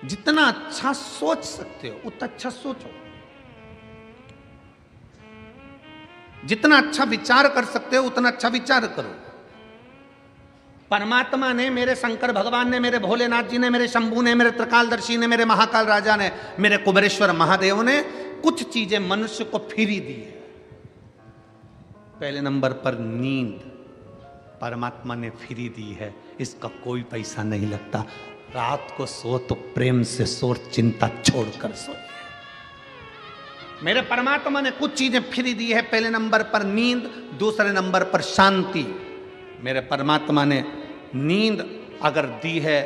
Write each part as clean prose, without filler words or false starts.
जितना अच्छा सोच सकते हो उतना अच्छा सोचो, जितना अच्छा विचार कर सकते हो उतना अच्छा विचार करो। परमात्मा ने, मेरे शंकर भगवान ने, मेरे भोलेनाथ जी ने, मेरे शंभू ने, मेरे त्रिकालदर्शी ने, मेरे महाकाल राजा ने, मेरे कुबेरेश्वर महादेव ने कुछ चीजें मनुष्य को फ्री दी है। पहले नंबर पर नींद परमात्मा ने फ्री दी है, इसका कोई पैसा नहीं लगता। रात को सो तो प्रेम से सो, चिंता छोड़कर सो। मेरे परमात्मा ने कुछ चीजें फ्री दी है। पहले नंबर पर नींद, दूसरे नंबर पर शांति। मेरे परमात्मा ने नींद अगर दी है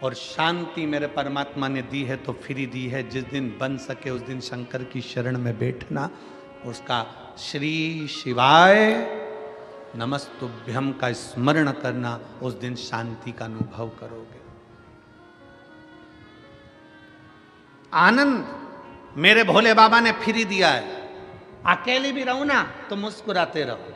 और शांति मेरे परमात्मा ने दी है तो फ्री दी है। जिस दिन बन सके उस दिन शंकर की शरण में बैठना, उसका श्री शिवाय नमस्तुभ्यम का स्मरण करना, उस दिन शांति का अनुभव करोगे। आनंद मेरे भोले बाबा ने फ्री दिया है। अकेले भी रहो ना तो मुस्कुराते रहो।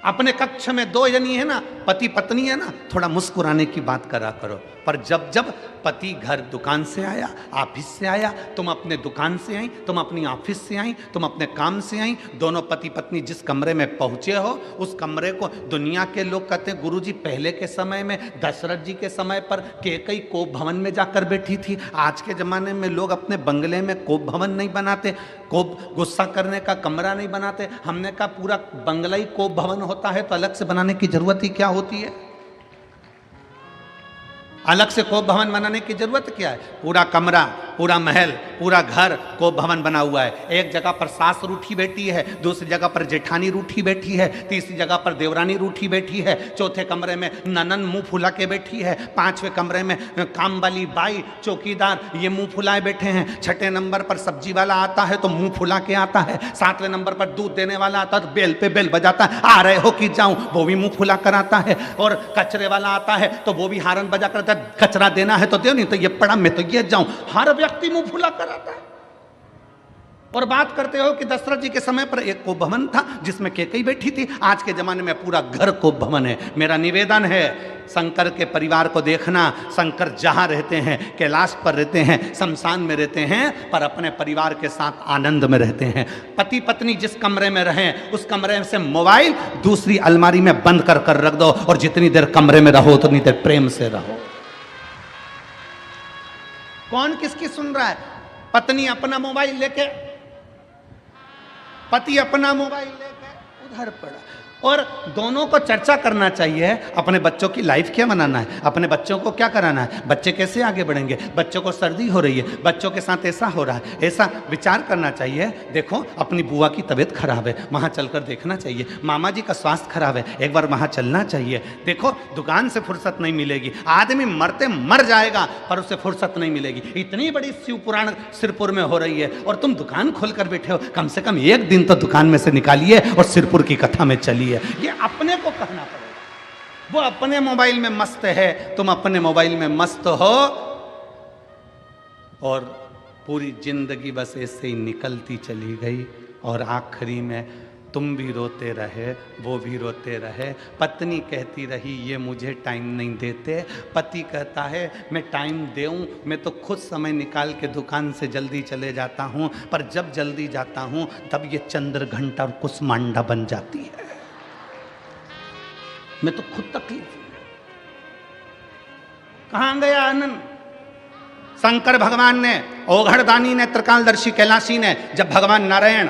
अपने कक्ष में दो जनी है ना, पति पत्नी है ना, थोड़ा मुस्कुराने की बात करा करो। पर जब जब पति घर दुकान से आया, ऑफिस से आया, तुम अपने दुकान से आई, तुम अपनी ऑफिस से आई, तुम अपने काम से आई, दोनों पति पत्नी जिस कमरे में पहुंचे हो उस कमरे को दुनिया के लोग कहते हैं गुरुजी पहले के समय में दशरथ जी के समय पर कैकेयी कोप भवन में जाकर बैठी थी। आज के जमाने में लोग अपने बंगले में कोप भवन नहीं बनाते, कोप गुस्सा करने का कमरा नहीं बनाते। हमने कहा पूरा बंगला ही कोप भवन होता है तो अलग से बनाने की जरूरत ही क्या होती है? अलग से कोप भवन बनाने की जरूरत क्या है? पूरा कमरा, पूरा महल, पूरा घर कोप भवन बना हुआ है। एक जगह पर सास रूठी बैठी है, दूसरी जगह पर जेठानी रूठी बैठी है, तीसरी जगह पर देवरानी रूठी बैठी है, चौथे कमरे में ननन मुंह फुला के बैठी है, पांचवें कमरे में काम वाली बाई चौकीदार ये मुंह फुलाए बैठे हैं, छठे नंबर पर सब्जी वाला आता है तो मुंह फुला के आता है, सातवें नंबर पर दूध देने वाला आता है तो बेल पे बेल बजाता है, आ रहे हो कि जाऊं, वो भी मुंह फुला कर आता है, और कचरे वाला आता है तो वो भी हारन बजा कर कचरा देना है तो दे, नहीं तो ये पड़ा मैं तो ये जाऊं। हर व्यक्ति मुंह फुला कर आता है। और बात करते हो कि दशरथ जी के समय पर एक कोप भवन था जिसमें कैकेयी बैठी थी। आज के जमाने में पूरा घर कोप भवन है। मेरा निवेदन है शंकर के परिवार को देखना। शंकर जहां रहते हैं, कैलाश पर रहते हैं, शमशान में रहते हैं, पर अपने परिवार के साथ आनंद में रहते हैं। पति पत्नी जिस कमरे में रहें उस कमरे से मोबाइल दूसरी अलमारी में बंद कर कर रख दो, और जितनी देर कमरे में रहो उतनी देर प्रेम से रहो। कौन किसकी सुन रहा है? पत्नी अपना मोबाइल लेके, पति अपना मोबाइल लेके उधर पड़ा, और दोनों को चर्चा करना चाहिए अपने बच्चों की लाइफ क्या बनाना है, अपने बच्चों को क्या कराना है, बच्चे कैसे आगे बढ़ेंगे, बच्चों को सर्दी हो रही है, बच्चों के साथ ऐसा हो रहा है, ऐसा विचार करना चाहिए। देखो अपनी बुआ की तबीयत खराब है, वहाँ चलकर देखना चाहिए। मामा जी का स्वास्थ्य खराब है, एक बार वहाँ चलना चाहिए। देखो दुकान से फुर्सत नहीं मिलेगी, आदमी मरते मर जाएगा पर उसे फुर्सत नहीं मिलेगी। इतनी बड़ी शिव पुराण सिरपुर में हो रही है और तुम दुकान खोल कर बैठे हो। कम से कम एक दिन तो दुकान में से निकालिए और सिरपुर की कथा में चलिए। ये अपने को कहना पड़ेगा। वो अपने मोबाइल में मस्त है, तुम अपने मोबाइल में मस्त हो, और पूरी जिंदगी बस ऐसे ही निकलती चली गई, और आखिरी में तुम भी रोते रहे, वो भी रोते रहे। पत्नी कहती रही ये मुझे टाइम नहीं देते, पति कहता है मैं टाइम दूं, मैं तो खुद समय निकाल के दुकान से जल्दी चले जाता हूं, पर जब जल्दी जाता हूं तब ये चंद्र घंटा और कुसमांडा बन जाती है। मैं तो खुद तकलीफ। कहां गया आनंद? शंकर भगवान ने, ओघड़दानी ने, त्रिकालदर्शी कैलाशी ने, जब भगवान नारायण,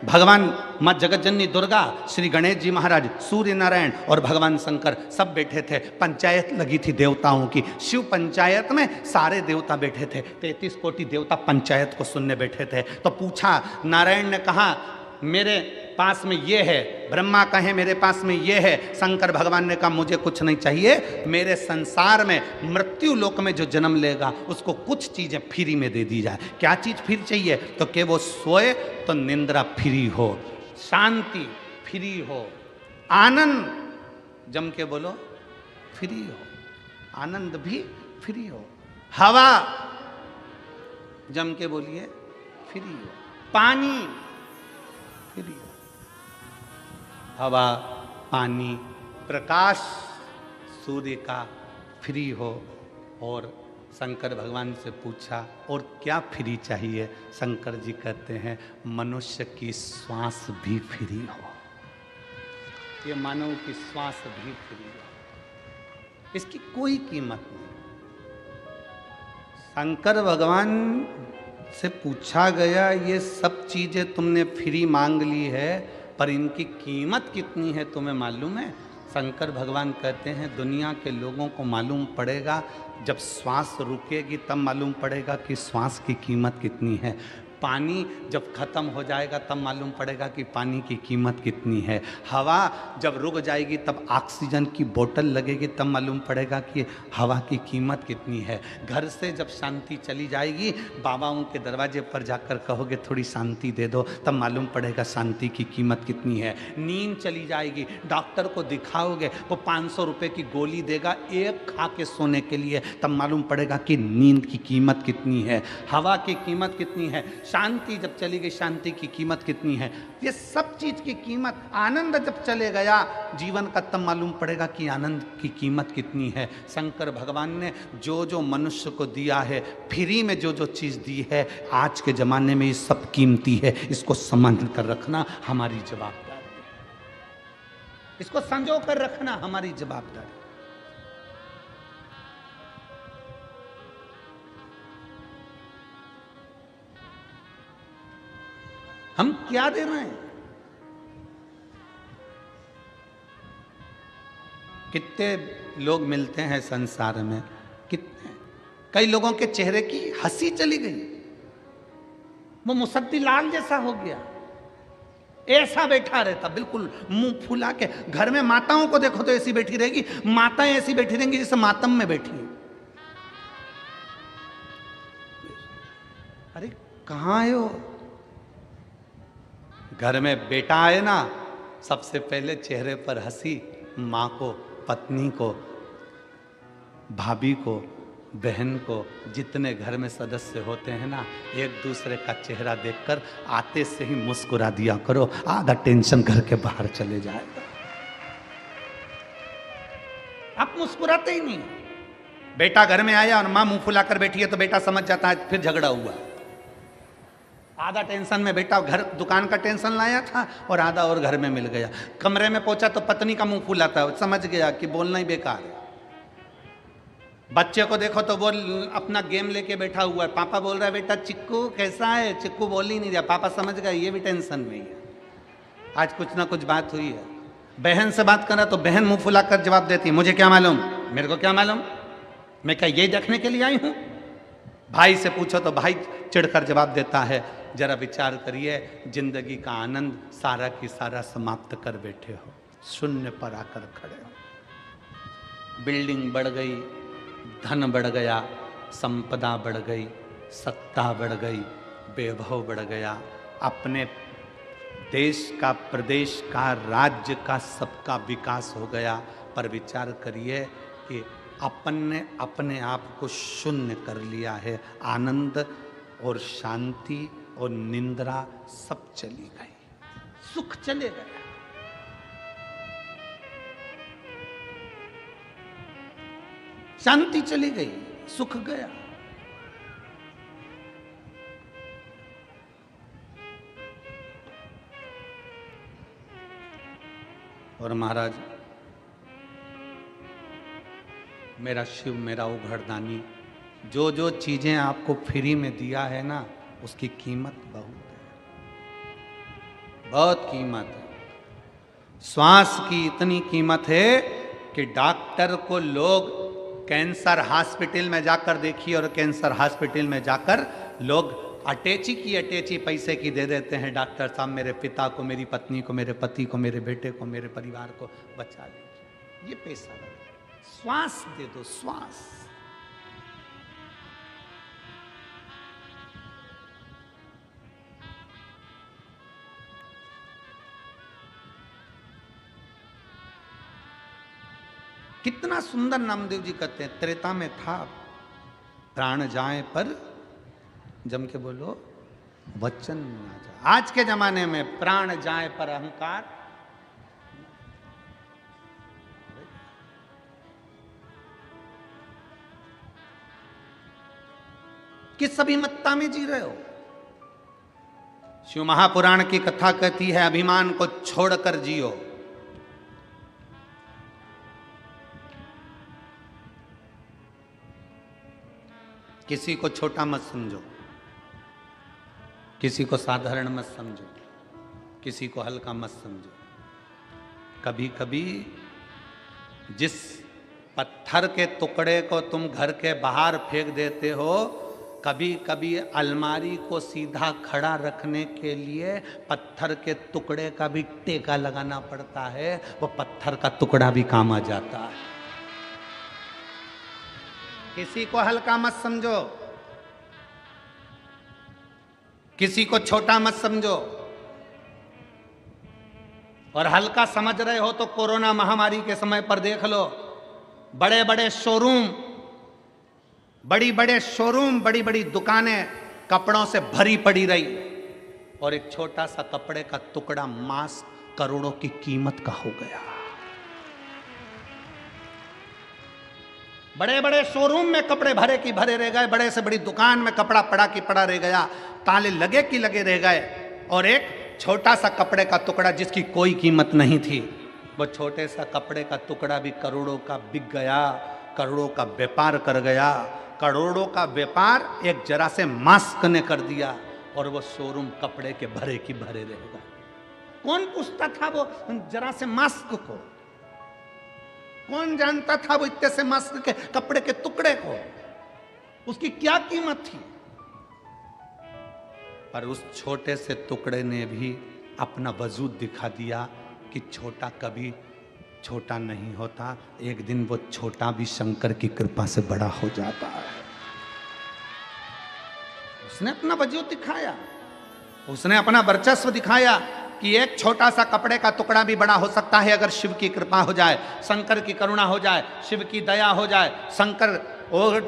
भगवान माँ जगतजननी दुर्गा, श्री गणेश जी महाराज, सूर्य नारायण और भगवान शंकर सब बैठे थे। पंचायत लगी थी देवताओं की। शिव पंचायत में सारे देवता बैठे थे, 33 कोटि देवता पंचायत को सुनने बैठे थे। तो पूछा, नारायण ने कहा मेरे पास में ये है, ब्रह्मा कहे मेरे पास में ये है, शंकर भगवान ने कहा मुझे कुछ नहीं चाहिए, मेरे संसार में मृत्यु लोक में जो जन्म लेगा उसको कुछ चीजें फ्री में दे दी जाए। क्या चीज फ्री चाहिए? तो कि वो सोए तो निंद्रा फ्री हो, शांति फ्री हो, आनंद जम के बोलो फ्री हो, आनंद भी फ्री हो, हवा जम के बोलिए फ्री हो, पानी फ्री हो, हवा, पानी, प्रकाश सूर्य का फ्री हो। और शंकर भगवान से पूछा और क्या फ्री चाहिए? शंकर जी कहते हैं मनुष्य की श्वास भी फ्री हो, ये मानव की श्वास भी फ्री हो, इसकी कोई कीमत नहीं। शंकर भगवान से पूछा गया ये सब चीजें तुमने फ्री मांग ली है, पर इनकी कीमत कितनी है तुम्हें मालूम है? शंकर भगवान कहते हैं दुनिया के लोगों को मालूम पड़ेगा जब श्वास रुकेगी, तब मालूम पड़ेगा कि श्वास की कीमत कितनी है। पानी जब खत्म हो जाएगा तब मालूम पड़ेगा कि पानी की कीमत कितनी है। हवा जब रुक जाएगी तब ऑक्सीजन की बोतल लगेगी, तब मालूम पड़ेगा कि हवा की कीमत कितनी है। घर से जब शांति चली जाएगी, बाबाओं के दरवाजे पर जाकर कहोगे थोड़ी शांति दे दो, तब मालूम पड़ेगा शांति की कीमत कितनी है। नींद चली जाएगी, डॉक्टर को दिखाओगे, वो 500 रुपये की गोली देगा एक खा के सोने के लिए, तब मालूम पड़ेगा कि नींद की कीमत कितनी है, हवा की कीमत कितनी है। शांति जब चली गई, शांति की कीमत कितनी है। ये सब चीज की कीमत, आनंद जब चले गया जीवन का, तब मालूम पड़ेगा कि आनंद की कीमत कितनी है। शंकर भगवान ने जो जो मनुष्य को दिया है, फ्री में जो जो चीज दी है, आज के जमाने में ये सब कीमती है, इसको संभाल कर रखना हमारी जवाबदारी है, इसको संजो कर रखना हमारी जवाबदारी। हम क्या दे रहे हैं? कितने लोग मिलते हैं संसार में, कितने, कई लोगों के चेहरे की हंसी चली गई, वो मुसद्दी लाल जैसा हो गया, ऐसा बैठा रहता बिल्कुल मुंह फुला के। घर में माताओं को देखो तो ऐसी बैठी रहेगी, माताएं ऐसी बैठी रहेंगी जैसे मातम में बैठी। अरे कहां आए हो? घर में बेटा आए ना, सबसे पहले चेहरे पर हंसी, माँ को, पत्नी को, भाभी को, बहन को, जितने घर में सदस्य होते हैं ना, एक दूसरे का चेहरा देखकर आते से ही मुस्कुरा दिया करो, आधा टेंशन घर के बाहर चले जाएगा। आप मुस्कुराते ही नहीं। बेटा घर में आया और माँ मुंह फुलाकर बैठी है तो बेटा समझ जाता है फिर झगड़ा हुआ। आधा टेंशन में बेटा घर दुकान का टेंशन लाया था और आधा और घर में मिल गया। कमरे में पहुंचा तो पत्नी का मुंह फूला था, समझ गया कि बोलना ही बेकार है। बच्चे को देखो तो वो अपना गेम लेके बैठा हुआ है, पापा बोल रहा है बेटा चिक्कू कैसा है, चिक्कू बोल ही नहीं रहा, पापा समझ गया ये भी टेंशन में ही है, आज कुछ ना कुछ बात हुई है। बहन से बात करा तो बहन मुंह फुलाकर जवाब देती है मुझे क्या मालूम, मेरे को क्या मालूम, मैं क्या ये देखने के लिए आई हूं। भाई से पूछो तो भाई चिढ़कर जवाब देता है। जरा विचार करिए, जिंदगी का आनंद सारा की सारा समाप्त कर बैठे हो, शून्य पर आकर खड़े हो। बिल्डिंग बढ़ गई, धन बढ़ गया, संपदा बढ़ गई, सत्ता बढ़ गई, वैभव बढ़ गया, अपने देश का, प्रदेश का, राज्य का, सबका विकास हो गया। पर विचार करिए कि अपन ने अपने आप को शून्य कर लिया है। आनंद और शांति और निंद्रा सब चली गई, सुख चले गया। शांति चली गई, सुख गया। और महाराज मेरा शिव, मेरा उघड़दानी, जो जो चीजें आपको फ्री में दिया है ना, उसकी कीमत बहुत है, बहुत कीमत है। श्वास की इतनी कीमत है कि डॉक्टर को लोग कैंसर हॉस्पिटल में जाकर देखिए, और कैंसर हॉस्पिटल में जाकर लोग अटैची की अटैची पैसे की दे देते हैं। डॉक्टर साहब मेरे पिता को, मेरी पत्नी को, मेरे पति को, मेरे बेटे को, मेरे परिवार को बचा लीजिए, ये पैसा लगा। श्वास दे दो, श्वास। कितना सुंदर नामदेव जी कहते हैं, त्रेता में था प्राण जाए पर, जम के बोलो वचन ना जाए। आज के जमाने में प्राण जाए पर अहंकार, किस अभिमत्ता में जी रहे हो? शिव महापुराण की कथा कहती है अभिमान को छोड़कर जियो। किसी को छोटा मत समझो, किसी को साधारण मत समझो, किसी को हल्का मत समझो। कभी कभी जिस पत्थर के टुकड़े को तुम घर के बाहर फेंक देते हो, कभी कभी अलमारी को सीधा खड़ा रखने के लिए पत्थर के टुकड़े का भी टेका लगाना पड़ता है, वो पत्थर का टुकड़ा भी काम आ जाता है। किसी को हल्का मत समझो, किसी को छोटा मत समझो। और हल्का समझ रहे हो तो कोरोना महामारी के समय पर देख लो, बड़े बड़े शोरूम, बड़ी बड़ी दुकानें कपड़ों से भरी पड़ी रही, और एक छोटा सा कपड़े का टुकड़ा मास्क करोड़ों की कीमत का हो गया। बड़े बड़े शोरूम में कपड़े भरे की भरे रह गए, बड़े से बड़ी दुकान में कपड़ा पड़ा की पड़ा रह गया, ताले लगे की लगे रह गए, और एक छोटा सा कपड़े का टुकड़ा जिसकी कोई कीमत नहीं थी, वो छोटे सा कपड़े का टुकड़ा भी करोड़ों का बिक गया, करोड़ों का व्यापार कर गया। करोड़ों का व्यापार एक जरा से मास्क ने कर दिया, और वो शोरूम कपड़े के भरे की भरे रह गए। कौन पूछता था वो जरा से मास्क को? कौन जानता था वो इतने से मास्क के कपड़े के टुकड़े को? उसकी क्या कीमत थी? पर उस छोटे से टुकड़े ने भी अपना वजूद दिखा दिया कि छोटा कभी छोटा नहीं होता, एक दिन वो छोटा भी शंकर की कृपा से बड़ा हो जाता है। उसने अपना वजूद दिखाया, उसने अपना वर्चस्व दिखाया कि एक छोटा सा कपड़े का टुकड़ा भी बड़ा हो सकता है अगर शिव की कृपा हो जाए, शंकर की करुणा हो जाए, शिव की दया हो जाए, शंकर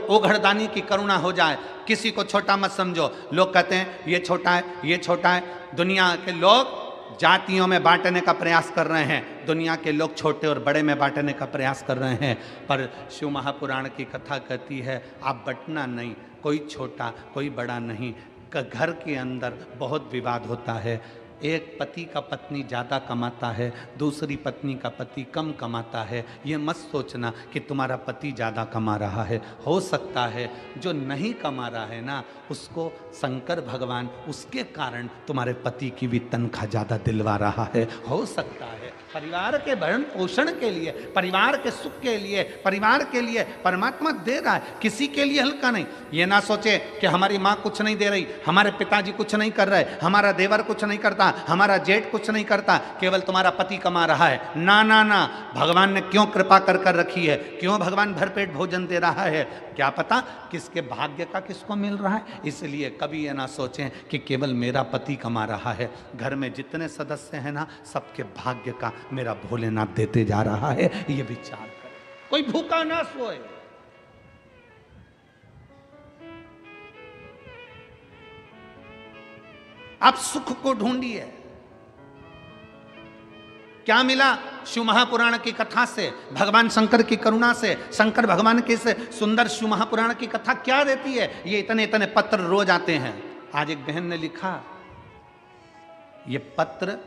ओघड़दानी की करुणा हो जाए। किसी को छोटा मत समझो। लोग कहते हैं ये छोटा है, ये छोटा है। दुनिया के लोग जातियों में बांटने का प्रयास कर रहे हैं, दुनिया के लोग छोटे और बड़े में बांटने का प्रयास कर रहे हैं, पर शिव महापुराण की कथा कहती है आप बंटना नहीं, कोई छोटा कोई बड़ा नहीं। घर के अंदर बहुत विवाद होता है, एक पति का पत्नी ज़्यादा कमाता है, दूसरी पत्नी का पति कम कमाता है। ये मत सोचना कि तुम्हारा पति ज़्यादा कमा रहा है, हो सकता है जो नहीं कमा रहा है ना, उसको शंकर भगवान उसके कारण तुम्हारे पति की भी तनख्वाह ज़्यादा दिलवा रहा है, हो सकता है। परिवार के भरण पोषण के लिए, परिवार के सुख के लिए, परिवार के लिए परमात्मा दे रहा है, किसी के लिए हल्का नहीं। ये ना सोचे कि हमारी माँ कुछ नहीं दे रही, हमारे पिताजी कुछ नहीं कर रहे, हमारा देवर कुछ नहीं करता, हमारा जेठ कुछ नहीं करता, केवल तुम्हारा पति कमा रहा है। ना ना ना, भगवान ने क्यों कृपा कर कर रखी है, क्यों भगवान भरपेट भोजन दे रहा है, क्या पता किसके भाग्य का किसको मिल रहा है। इसलिए कभी ये ना सोचें कि केवल मेरा पति कमा रहा है, घर में जितने सदस्य हैं ना, सबके भाग्य का मेरा भोलेनाथ देते जा रहा है। ये विचार करें, कोई भूखा ना सोए। आप सुख को ढूंढिए। क्या मिला शिव महापुराण की कथा से, भगवान शंकर की करुणा से, शंकर भगवान के से सुंदर शिव महापुराण की कथा क्या देती है? ये इतने इतने पत्र रोज आते हैं। आज एक बहन ने लिखा, ये पत्र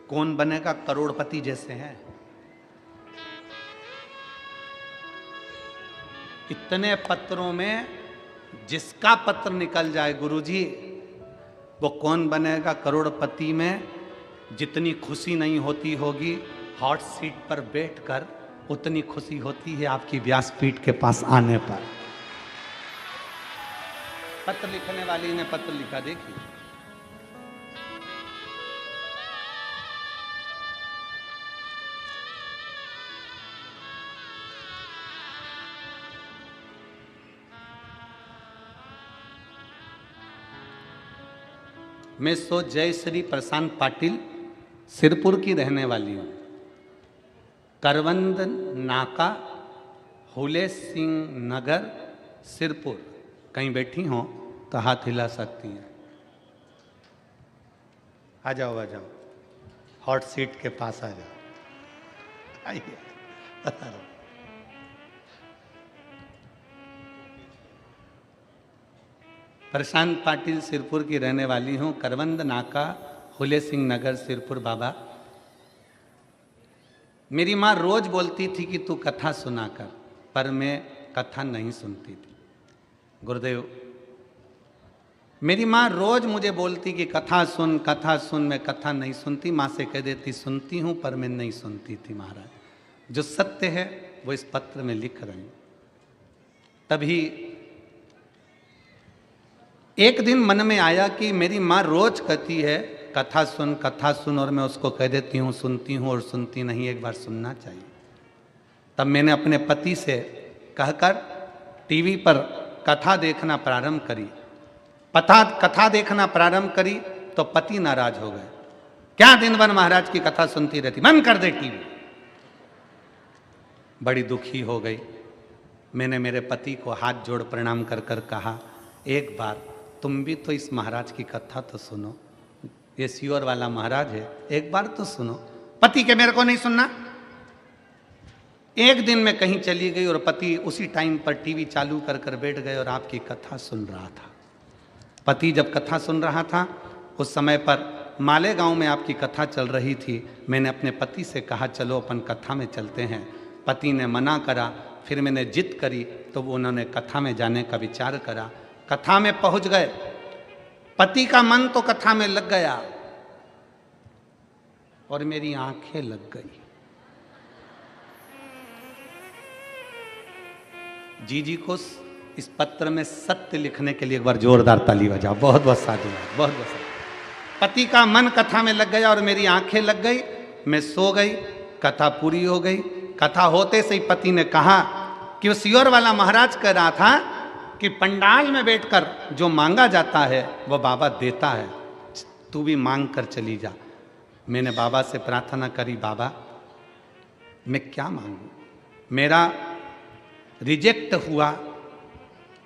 कौन बनेगा करोड़पति जैसे हैं। इतने पत्रों में जिसका पत्र निकल जाए गुरुजी, वो कौन बनेगा करोड़पति में जितनी खुशी नहीं होती होगी हॉट सीट पर बैठकर, उतनी खुशी होती है आपकी व्यासपीठ के पास आने पर। पत्र लिखने वाली ने पत्र लिखा, देखिए। मैं सो जय श्री प्रशांत पाटिल सिरपुर की रहने वाली हूँ। करवंद नाका, हुले सिंह नगर, सिरपुर। कहीं बैठी हो तो हाथ हिला सकती हैं। आ जाओ आ जाओ, हॉट सीट के पास आ जाओ, आइए। प्रशांत पाटिल सिरपुर की रहने वाली हूँ, करवंद नाका, फूले सिंह नगर, सिरपुर। बाबा, मेरी माँ रोज बोलती थी कि तू कथा सुना कर, पर मैं कथा नहीं सुनती थी। गुरुदेव, मेरी माँ रोज मुझे बोलती कि कथा सुन, कथा सुन। मैं कथा नहीं सुनती, माँ से कह देती सुनती हूँ, पर मैं नहीं सुनती थी। महाराज, जो सत्य है वो इस पत्र में लिख रही हूँ। तभी एक दिन मन में आया कि मेरी माँ रोज कहती है कथा सुन, कथा सुन, और मैं उसको कह देती हूँ सुनती हूँ और सुनती नहीं, एक बार सुनना चाहिए। तब मैंने अपने पति से कहकर टीवी पर कथा देखना प्रारंभ करी। कथा देखना प्रारंभ करी तो पति नाराज हो गए। क्या दिन भर महाराज की कथा सुनती रहती, बंद कर दे टीवी। बड़ी दुखी हो गई। मैंने मेरे पति को हाथ जोड़ प्रणाम कर कर कहा, एक बार तुम भी तो इस महाराज की कथा तो सुनो, ये सियोर वाला महाराज है, एक बार तो सुनो। पति के मेरे को नहीं सुनना। एक दिन मैं कहीं चली गई और पति उसी टाइम पर टीवी चालू कर कर बैठ गए और आपकी कथा सुन रहा था। पति जब कथा सुन रहा था, उस समय पर मालेगांव में आपकी कथा चल रही थी। मैंने अपने पति से कहा चलो अपन कथा में चलते हैं। पति ने मना करा, फिर मैंने जिद करी तो उन्होंने कथा में जाने का विचार करा। कथा में पहुंच गए। पति का मन तो कथा में लग गया और मेरी आंखें लग गई। जी को इस पत्र में सत्य लिखने के लिए एक बार जोरदार ताली बजाओ। बहुत बहुत साधुवाद, बहुत बहुत साधुवाद। पति का मन कथा में लग गया और मेरी आंखें लग गई। मैं सो गई, कथा पूरी हो गई। कथा होते से ही पति ने कहा कि वो सियोर वाला महाराज कह रहा था कि पंडाल में बैठकर जो मांगा जाता है वो बाबा देता है, तू भी मांग कर चली जा। मैंने बाबा से प्रार्थना करी, बाबा मैं क्या मांगू, मेरा रिजेक्ट हुआ,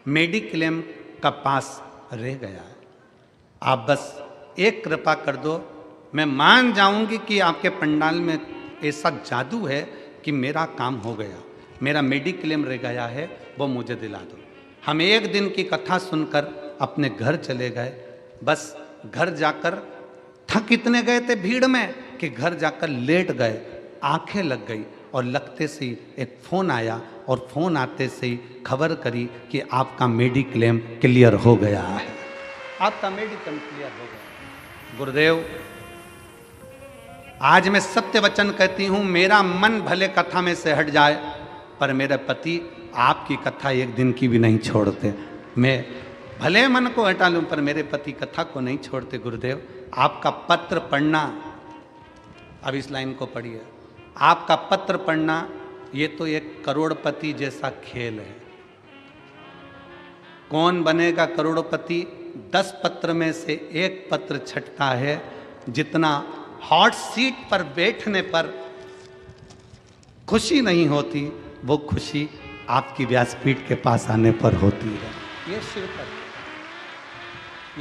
मेडिक्लेम का पास रह गया है, आप बस एक कृपा कर दो। मैं मान जाऊंगी कि आपके पंडाल में ऐसा जादू है कि मेरा काम हो गया, मेरा मेडिक्लेम रह गया है, वो मुझे दिला दो। हम एक दिन की कथा सुनकर अपने घर चले गए। बस घर जाकर थक इतने गए थे भीड़ में कि घर जाकर लेट गए। आंखें लग गई और लगते से ही एक फ़ोन आया और फ़ोन आते से ही खबर करी कि आपका मेडिक्लेम क्लियर हो गया है, आपका मेडिक्लेम क्लियर हो गया। गुरुदेव, आज मैं सत्य वचन कहती हूँ, मेरा मन भले कथा में से हट जाए पर मेरे पति आपकी कथा एक दिन की भी नहीं छोड़ते। मैं भले मन को हटा लूं पर मेरे पति कथा को नहीं छोड़ते। गुरुदेव, आपका पत्र पढ़ना, अब इस लाइन को पढ़िए, आपका पत्र पढ़ना ये तो एक करोड़पति जैसा खेल है। कौन बनेगा करोड़पति? 10 पत्र में से एक पत्र छटता है, जितना हॉट सीट पर बैठने पर खुशी नहीं होती, वो खुशी आपकी व्यासपीठ के पास आने पर होती है। ये शिव पर,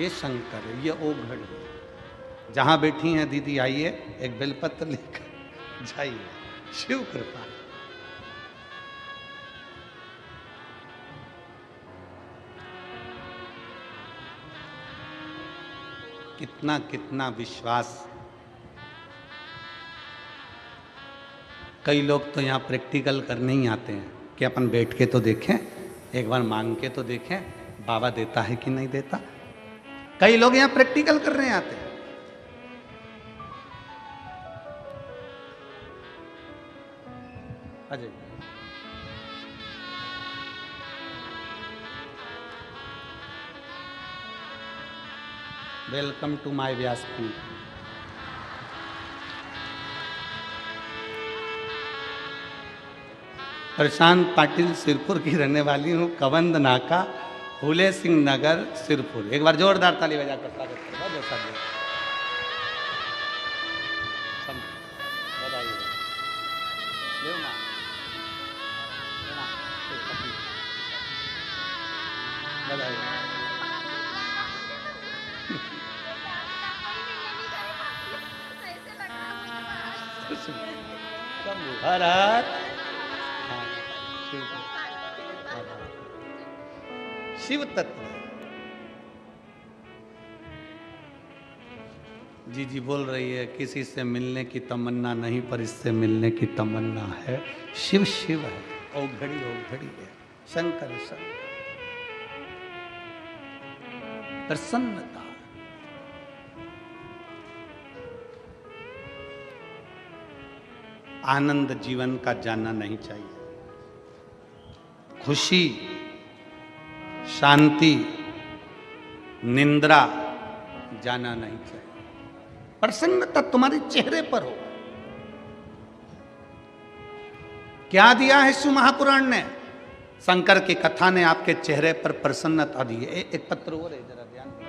ये शंकर है, ये ओघड़ है। जहां बैठी हैं दीदी, आइए एक बेलपत्र लेकर जाइए, शिव कृपा। कितना कितना विश्वास। कई लोग तो यहाँ प्रैक्टिकल करने ही आते हैं कि अपन बैठ के तो देखें, एक बार मांग के तो देखें बाबा देता है कि नहीं देता। कई लोग यहाँ प्रैक्टिकल करने आते हैं। अजय, वेलकम टू माय व्यासपीठ। प्रशांत पाटिल सिरपुर की रहने वाली हूँ, कवंद नाका, फूले सिंह नगर, सिरपुर। एक बार जोरदार ताली बजाकर स्वागत करो। शिव तत्व जी जी बोल रही है, किसी से मिलने की तमन्ना नहीं पर इससे मिलने की तमन्ना है। शिव शिव है, ओ घड़ी है, शंकर शंकर। प्रसन्नता, आनंद जीवन का जानना नहीं चाहिए। खुशी, शांति, निंद्रा जाना नहीं चाहिए। प्रसन्नता तुम्हारे चेहरे पर हो। क्या दिया है शिव महापुराण ने? शंकर की कथा ने आपके चेहरे पर प्रसन्नता दी है। एक पत्र और है, जरा ध्यान दो।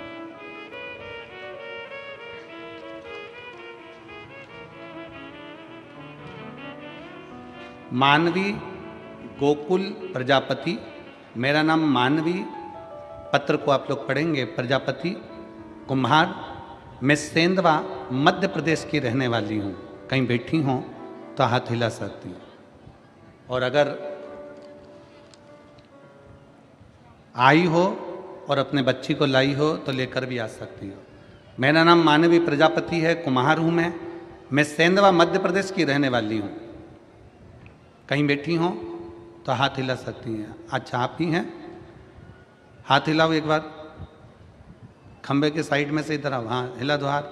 मानवी गोकुल प्रजापति, मेरा नाम मानवी, पत्र को आप लोग पढ़ेंगे। प्रजापति कुम्हार, मैं सेंधवा मध्य प्रदेश की रहने वाली हूँ। कहीं बैठी हूँ तो हाथ हिला सकती हूँ, और अगर आई हो और अपने बच्ची को लाई हो तो लेकर भी आ सकती हो। मेरा नाम मानवी प्रजापति है, कुम्हार हूँ मैं सेंधवा मध्य प्रदेश की रहने वाली हूँ। कहीं बैठी हो तो हाथ हिला सकती हैं। अच्छा आप ही हैं? हाथ हिलाओ एक बार, खंबे के साइड में से इधर आओ। हाँ हिला दो हाथ,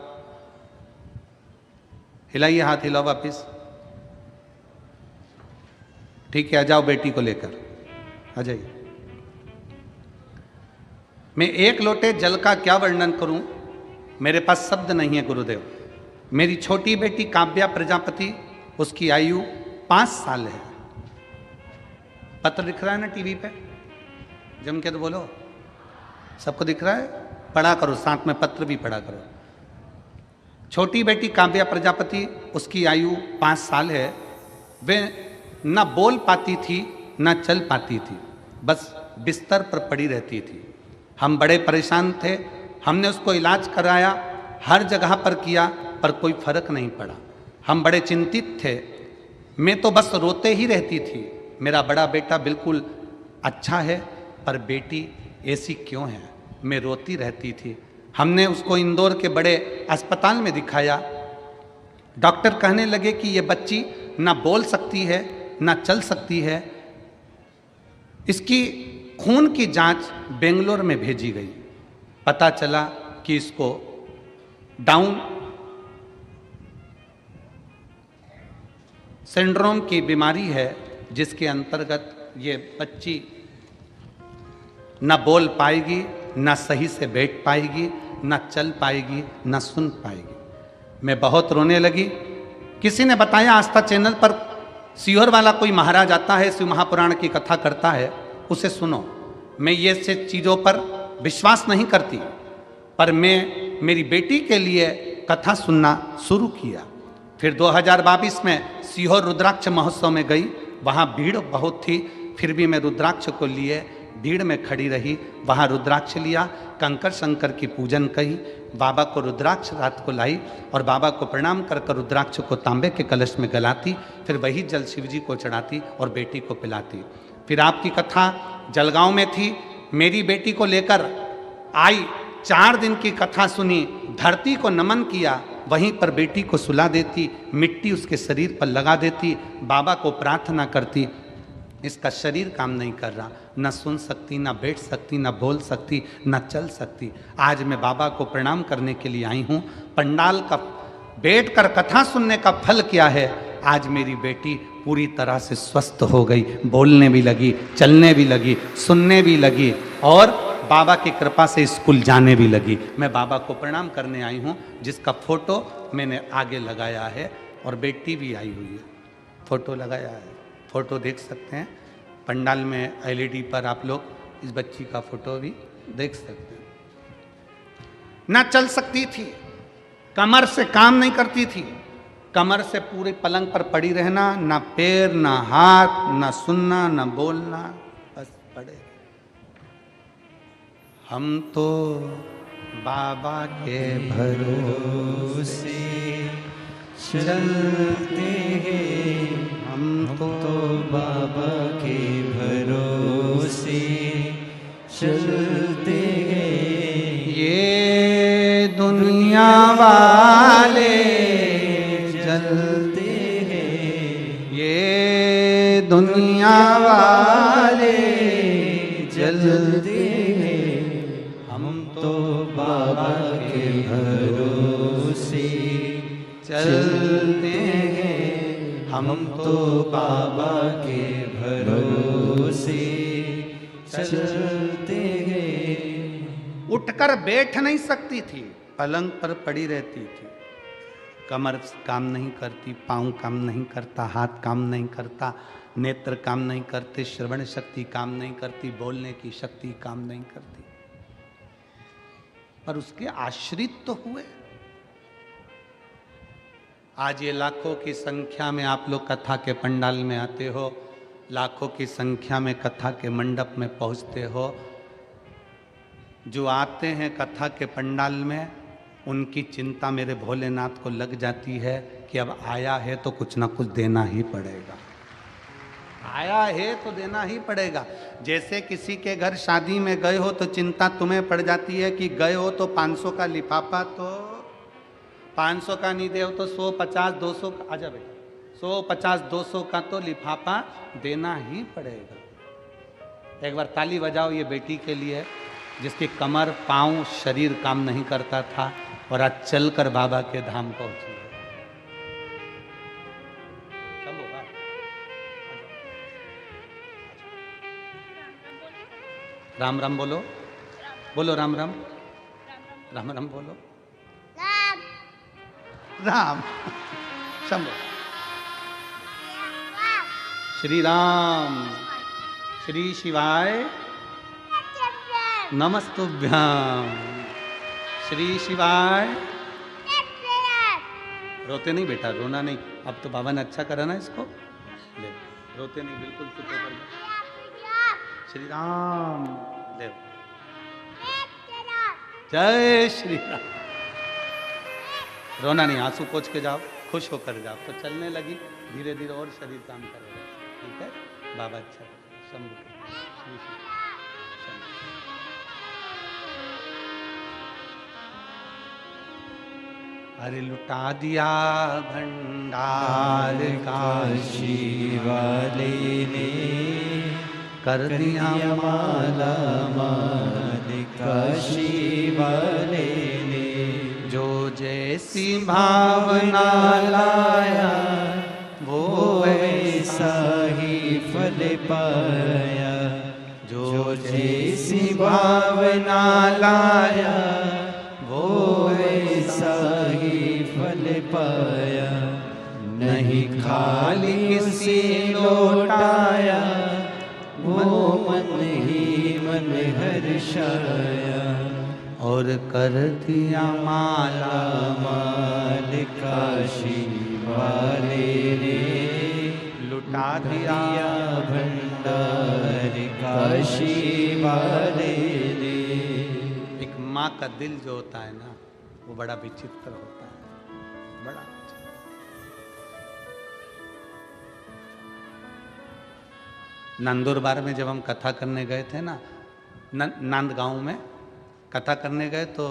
हिलाइए हाथ, हिलाओ वापिस। ठीक है, आ जाओ बेटी को लेकर, आ जाइए। मैं एक लोटे जल का क्या वर्णन करूं, मेरे पास शब्द नहीं है गुरुदेव। मेरी छोटी बेटी काव्या प्रजापति, उसकी आयु 5 साल है। पत्र दिख रहा है ना टीवी पे, जम के तो बोलो, सबको दिख रहा है? पढ़ा करो, साथ में पत्र भी पढ़ा करो। छोटी बेटी काव्या प्रजापति, उसकी आयु 5 साल है। वे न बोल पाती थी न चल पाती थी, बस बिस्तर पर पड़ी रहती थी। हम बड़े परेशान थे, हमने उसको इलाज कराया, हर जगह पर किया, पर कोई फर्क नहीं पड़ा। हम बड़े चिंतित थे, मैं तो बस रोते ही रहती थी। मेरा बड़ा बेटा बिल्कुल अच्छा है, पर बेटी ऐसी क्यों है? मैं रोती रहती थी। हमने उसको इंदौर के बड़े अस्पताल में दिखाया। डॉक्टर कहने लगे कि ये बच्ची ना बोल सकती है ना चल सकती है। इसकी खून की जांच बेंगलोर में भेजी गई। पता चला कि इसको डाउन सिंड्रोम की बीमारी है, जिसके अंतर्गत ये बच्ची न बोल पाएगी, न सही से बैठ पाएगी, न चल पाएगी, न सुन पाएगी। मैं बहुत रोने लगी। किसी ने बताया आस्था चैनल पर सीहोर वाला कोई महाराज आता है, शिव महापुराण की कथा करता है, उसे सुनो। मैं ये से चीज़ों पर विश्वास नहीं करती, पर मैं मेरी बेटी के लिए कथा सुनना शुरू किया। फिर 2022 में सीहोर रुद्राक्ष महोत्सव में गई, वहाँ भीड़ बहुत थी, फिर भी मैं रुद्राक्ष को लिए भीड़ में खड़ी रही। वहाँ रुद्राक्ष लिया, कंकर शंकर की पूजन कही, बाबा को रुद्राक्ष रात को लाई और बाबा को प्रणाम कर कर रुद्राक्ष को तांबे के कलश में गलाती, फिर वही जल शिव जी को चढ़ाती और बेटी को पिलाती। फिर आपकी कथा जलगांव में थी, मेरी बेटी को लेकर आई, 4 दिन की कथा सुनी, धरती को नमन किया, वहीं पर बेटी को सुला देती, मिट्टी उसके शरीर पर लगा देती, बाबा को प्रार्थना करती। इसका शरीर काम नहीं कर रहा, न सुन सकती, न बैठ सकती, न बोल सकती, न चल सकती। आज मैं बाबा को प्रणाम करने के लिए आई हूँ। पंडाल का बैठकर कथा सुनने का फल क्या है? आज मेरी बेटी पूरी तरह से स्वस्थ हो गई, बोलने भी लगी, चलने भी लगी, सुनने भी लगी और बाबा की कृपा से स्कूल जाने भी लगी। मैं बाबा को प्रणाम करने आई हूँ, जिसका फोटो मैंने आगे लगाया है और बेटी भी आई हुई है, फोटो लगाया है। फोटो देख सकते हैं पंडाल में, एलईडी पर आप लोग इस बच्ची का फोटो भी देख सकते हैं। ना चल सकती थी, कमर से काम नहीं करती थी, कमर से पूरे पलंग पर पड़ी रहना, ना पैर ना हाथ, ना सुनना ना बोलना, बस पड़े। हम तो बाबा के भरोसे चलते हैं, हम तो बाबा के भरोसे चलते हैं। ये दुनिया वाले दुनिया वाले जलते हैं, हम तो बाबा के भरोसे चलते हैं, हम तो बाबा के भरोसे चलते हैं। उठकर बैठ नहीं सकती थी, पलंग पर पड़ी रहती थी। कमर काम नहीं करती, पाँव काम नहीं करता, हाथ काम नहीं करता, नेत्र काम नहीं करते, श्रवण शक्ति काम नहीं करती, बोलने की शक्ति काम नहीं करती। पर उसके आश्रित तो हुए। आज ये लाखों की संख्या में आप लोग कथा के पंडाल में आते हो, लाखों की संख्या में कथा के मंडप में पहुंचते हो। जो आते हैं कथा के पंडाल में, उनकी चिंता मेरे भोलेनाथ को लग जाती है कि अब आया है तो कुछ ना कुछ देना ही पड़ेगा, आया है तो देना ही पड़ेगा। जैसे किसी के घर शादी में गए हो तो चिंता तुम्हें पड़ जाती है कि गए हो तो 500 का लिफाफा, तो 500 का नहीं दे हो तो 100, 50, 200 का, आजा बेटा, 100, 50, 200 का तो लिफाफा देना ही पड़ेगा। एक बार ताली बजाओ ये बेटी के लिए, जिसकी कमर, पाँव, शरीर काम नहीं करता था और आज चलकर बाबा के धाम पहुंची है। चलो राम राम बोलो, बोलो राम राम, राम राम बोलो, राम राम, शंभो, श्री राम, श्री शिवाय नमस्तुभ्याम, श्री शिवाय। रोते नहीं बेटा, रोना नहीं, अब तो बाबा ने अच्छा करा ना इसको, ले रोते नहीं, बिल्कुल चुप होकर श्री राम ले, जय श्री राम। रोना नहीं, आंसू पोंछ के जाओ, खुश होकर जाओ। तो चलने लगी, धीरे धीरे और शरीर काम करेगा, ठीक है बाबा, अच्छा शंभू श्री श्री। अरे लुटा दिया भंडार काशी वाले ने, कर दिया माला माल काशी वाले ने। जो जैसी भावना लाया वो वैसा ही फल पाया, जो जैसी भावना लाया वो वैसा ही फल पाया। नहीं खाली किसी लौटाया, वो मन ही मन हर्षाया, और कर दिया माला माल काशी वाले ने। लुटा दिया भंडार काशी वाले ने। एक माँ का दिल जो होता है ना, वो बड़ा विचित्र होता है, बड़ा विचित्र। नंदुरबार में जब हम कथा करने गए थे ना, नांदगांव में कथा करने गए, तो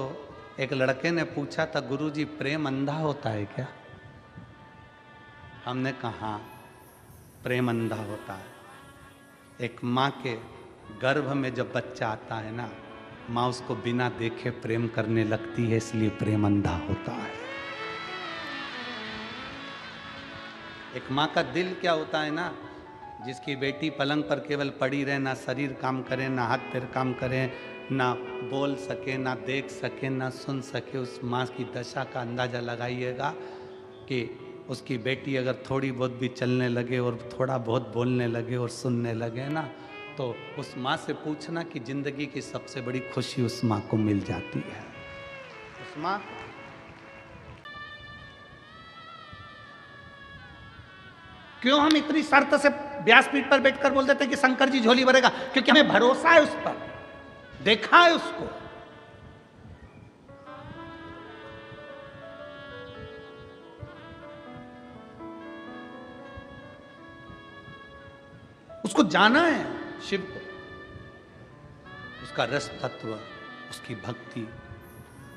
एक लड़के ने पूछा था, गुरुजी प्रेम अंधा होता है क्या? हमने कहा हाँ, प्रेम अंधा होता है। एक माँ के गर्भ में जब बच्चा आता है ना, माँ उसको बिना देखे प्रेम करने लगती है, इसलिए प्रेम अंधा होता है। एक माँ का दिल क्या होता है ना, जिसकी बेटी पलंग पर केवल पड़ी रहे, ना शरीर काम करे, ना हाथ पैर काम करे, ना बोल सके, ना देख सके, ना सुन सके, उस माँ की दशा का अंदाज़ा लगाइएगा कि उसकी बेटी अगर थोड़ी बहुत भी चलने लगे और थोड़ा बहुत बोलने लगे और सुनने लगे ना, तो उस माँ से पूछना कि ज़िंदगी की सबसे बड़ी खुशी उस माँ को मिल जाती है। उस माँ क्यों हम इतनी शर्त से व्यासपीठ पर बैठकर बोल देते हैं कि शंकर जी झोली भरेगा? क्योंकि हमें भरोसा है उस पर, देखा है उसको। उसको जाना है शिव को, उसका रस तत्व, उसकी भक्ति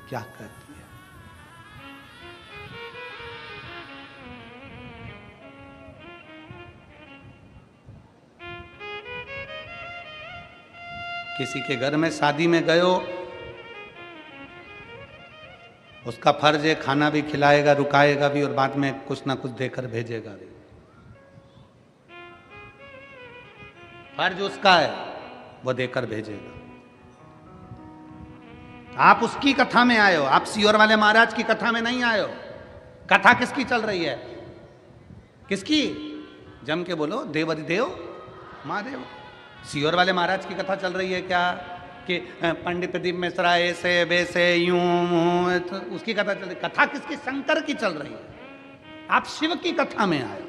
क्या करती है। किसी के घर में शादी में गए हो, उसका फर्ज है खाना भी खिलाएगा, रुकाएगा भी और बाद में कुछ ना कुछ देकर भेजेगा भी। फर्ज उसका है, वो देकर भेजेगा। आप उसकी कथा में आए हो, आप सीहोर वाले महाराज की कथा में नहीं आए हो। कथा किसकी चल रही है? किसकी? जम के बोलो, देवाधिदेव महादेव। सीहोर वाले महाराज की कथा चल रही है क्या कि पंडित प्रदीप मिश्रा ऐसे वैसे यूं, तो उसकी कथा चल रही? कथा किसकी? शंकर की चल रही है। आप शिव की कथा में आए हो।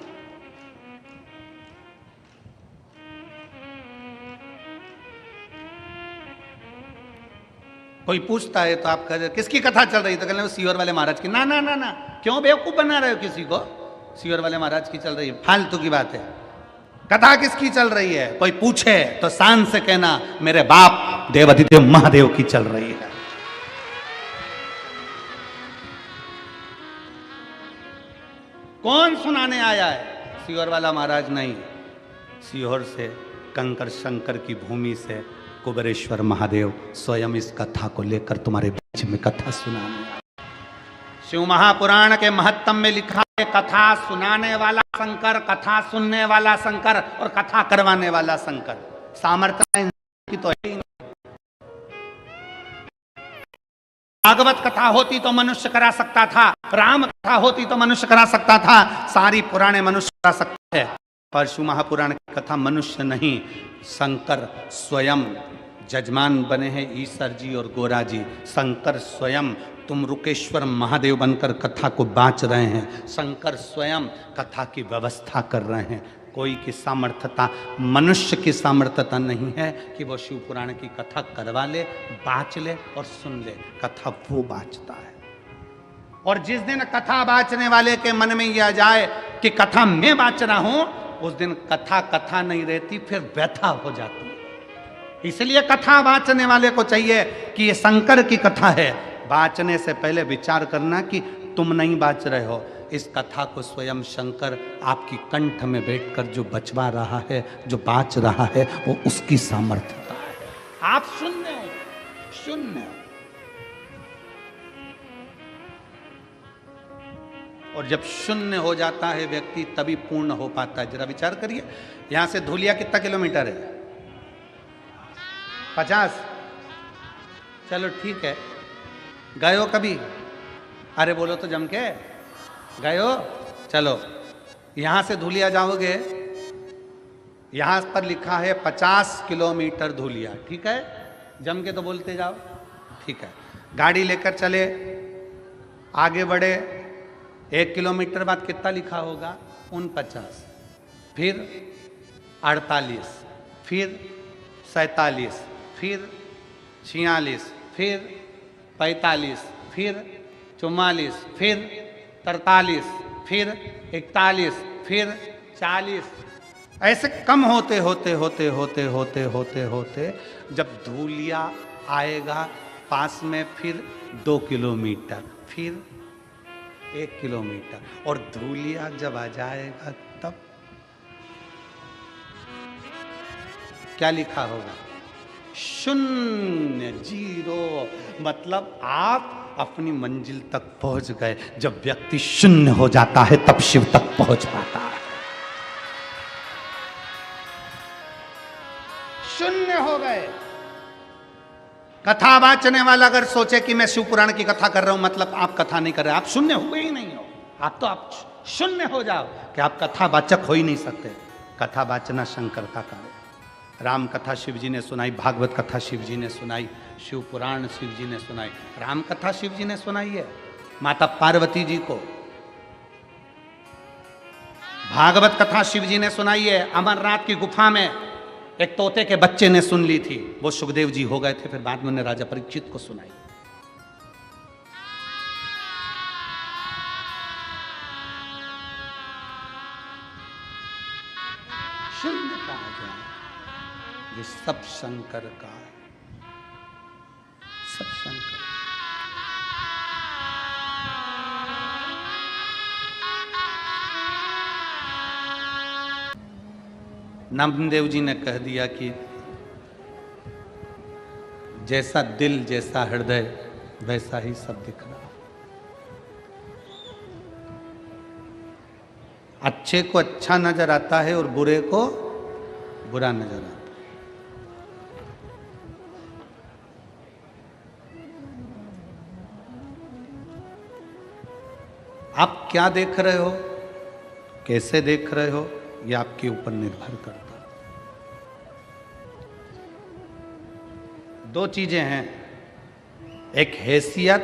कोई पूछता है तो आप कह किसकी कथा चल रही है, तो कहते हैं सीहोर वाले महाराज की। ना ना ना ना, क्यों बेवकूफ बना रहे हो किसी को? सीहोर वाले महाराज की चल रही है, फालतू की बात है। कथा किसकी चल रही है? कोई पूछे तो शान से कहना मेरे बाप देवाधिदेव महादेव की चल रही है। कौन सुनाने आया है? सीहोर वाला महाराज नहीं, सीहोर से कंकर शंकर की भूमि से कुबेरेश्वर महादेव स्वयं इस कथा को लेकर तुम्हारे बीच में कथा सुनाने आए। शिव महापुराण के महत्तम में लिखा है कथा सुनाने वाला शंकर, कथा सुनने वाला शंकर और कथा करवाने वाला शंकर। सामर्थ्य की तो है ही नहीं। भागवत कथा होती तो मनुष्य करा सकता था, राम कथा होती तो मनुष्य करा सकता था, सारी पुराणे मनुष्य करा सकता है, पर शिव महापुराण की कथा मनुष्य नहीं, शंकर स्वयं जजमान बने हैं। ईश्वर जी और गोरा जी, शंकर स्वयं तुम रुकेश्वर महादेव बनकर कथा को बांच रहे हैं। शंकर स्वयं कथा की व्यवस्था कर रहे हैं। कोई की सामर्थ्यता, मनुष्य की सामर्थ्यता नहीं है कि वो शिव पुराण की कथा करवा ले, बाँच ले और सुन ले। कथा वो बाँचता है। और जिस दिन कथा बाँचने वाले के मन में यह आ जाए कि कथा मैं बाँच रहा हूं, उस दिन कथा कथा नहीं रहती, फिर व्यथा हो जाती है। इसलिए कथा बाँचने वाले को चाहिए कि ये शंकर की कथा है, बाँचने से पहले विचार करना कि तुम नहीं बाँच रहे हो। इस कथा को स्वयं शंकर आपकी कंठ में बैठकर जो बचवा रहा है, जो बाँच रहा है, वो उसकी सामर्थ्यता है। आप शून्य हो, शून्य। और जब शून्य हो जाता है व्यक्ति, तभी पूर्ण हो पाता है। जरा विचार करिए, यहां से धूलिया कितना किलोमीटर है? 50। चलो ठीक है, गए हो कभी? अरे बोलो तो जम के, गए हो? चलो, यहां से धूलिया जाओगे, यहां पर लिखा है 50 किलोमीटर धूलिया, ठीक है? जम के तो बोलते जाओ, ठीक है। गाड़ी लेकर चले, आगे बढ़े, 1 किलोमीटर बाद कितना लिखा होगा? 49, फिर 48, फिर 47, फिर 46, फिर 45, फिर 44, फिर 43, फिर 41, फिर 40। ऐसे कम होते होते होते होते होते होते होते जब धूलिया आएगा पास में, फिर 2 किलोमीटर, फिर 1 किलोमीटर, और धूलिया जब आ जाएगा तब क्या लिखा होगा? शून्य, जीरो। मतलब आप अपनी मंजिल तक पहुंच गए। जब व्यक्ति शून्य हो जाता है तब शिव तक पहुंच पाता है। शून्य हो गए। कथा वाचने वाला अगर सोचे कि मैं शिव पुराण की कथा कर रहा हूं, मतलब आप कथा नहीं कर रहे, आप शून्य हुए ही नहीं हो। आप शून्य हो जाओ कि आप कथा वाचक हो ही नहीं सकते। कथा वाचना शंकर का कार्य। राम कथा शिव जी ने सुनाई, भागवत कथा शिव जी ने सुनाई, शिव पुराण शिव जी ने सुनाई, राम कथा शिव जी ने सुनाई है माता पार्वती जी को, भागवत कथा शिव जी ने सुनाई है। अमरनाथ की गुफा में एक तोते के बच्चे ने सुन ली थी, वो सुखदेव जी हो गए थे, फिर बाद में उन्हें राजा परीक्षित को सुनाई। शून्य कहा जाए, ये सब शंकर का है, सब शंकर। नामदेव जी ने कह दिया कि जैसा दिल जैसा हृदय वैसा ही सब दिख रहा। अच्छे को अच्छा नजर आता है और बुरे को बुरा नजर आता है। आप क्या देख रहे हो, कैसे देख रहे हो, यह आपके ऊपर निर्भर करता है। दो चीजें हैं, एक हैसियत,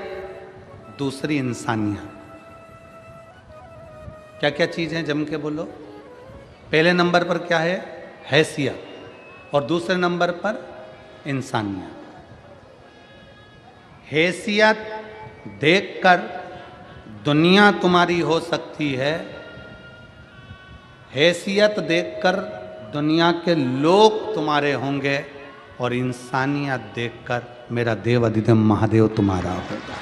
दूसरी इंसानियत। क्या क्या चीज है, जम के बोलो। पहले नंबर पर क्या है, हैसियत, और दूसरे नंबर पर इंसानियत। हैसियत देखकर दुनिया तुम्हारी हो सकती है, हैसियत देखकर दुनिया के लोग तुम्हारे होंगे, और इंसानियत देखकर मेरा देव अधिदेव महादेव तुम्हारा होगा।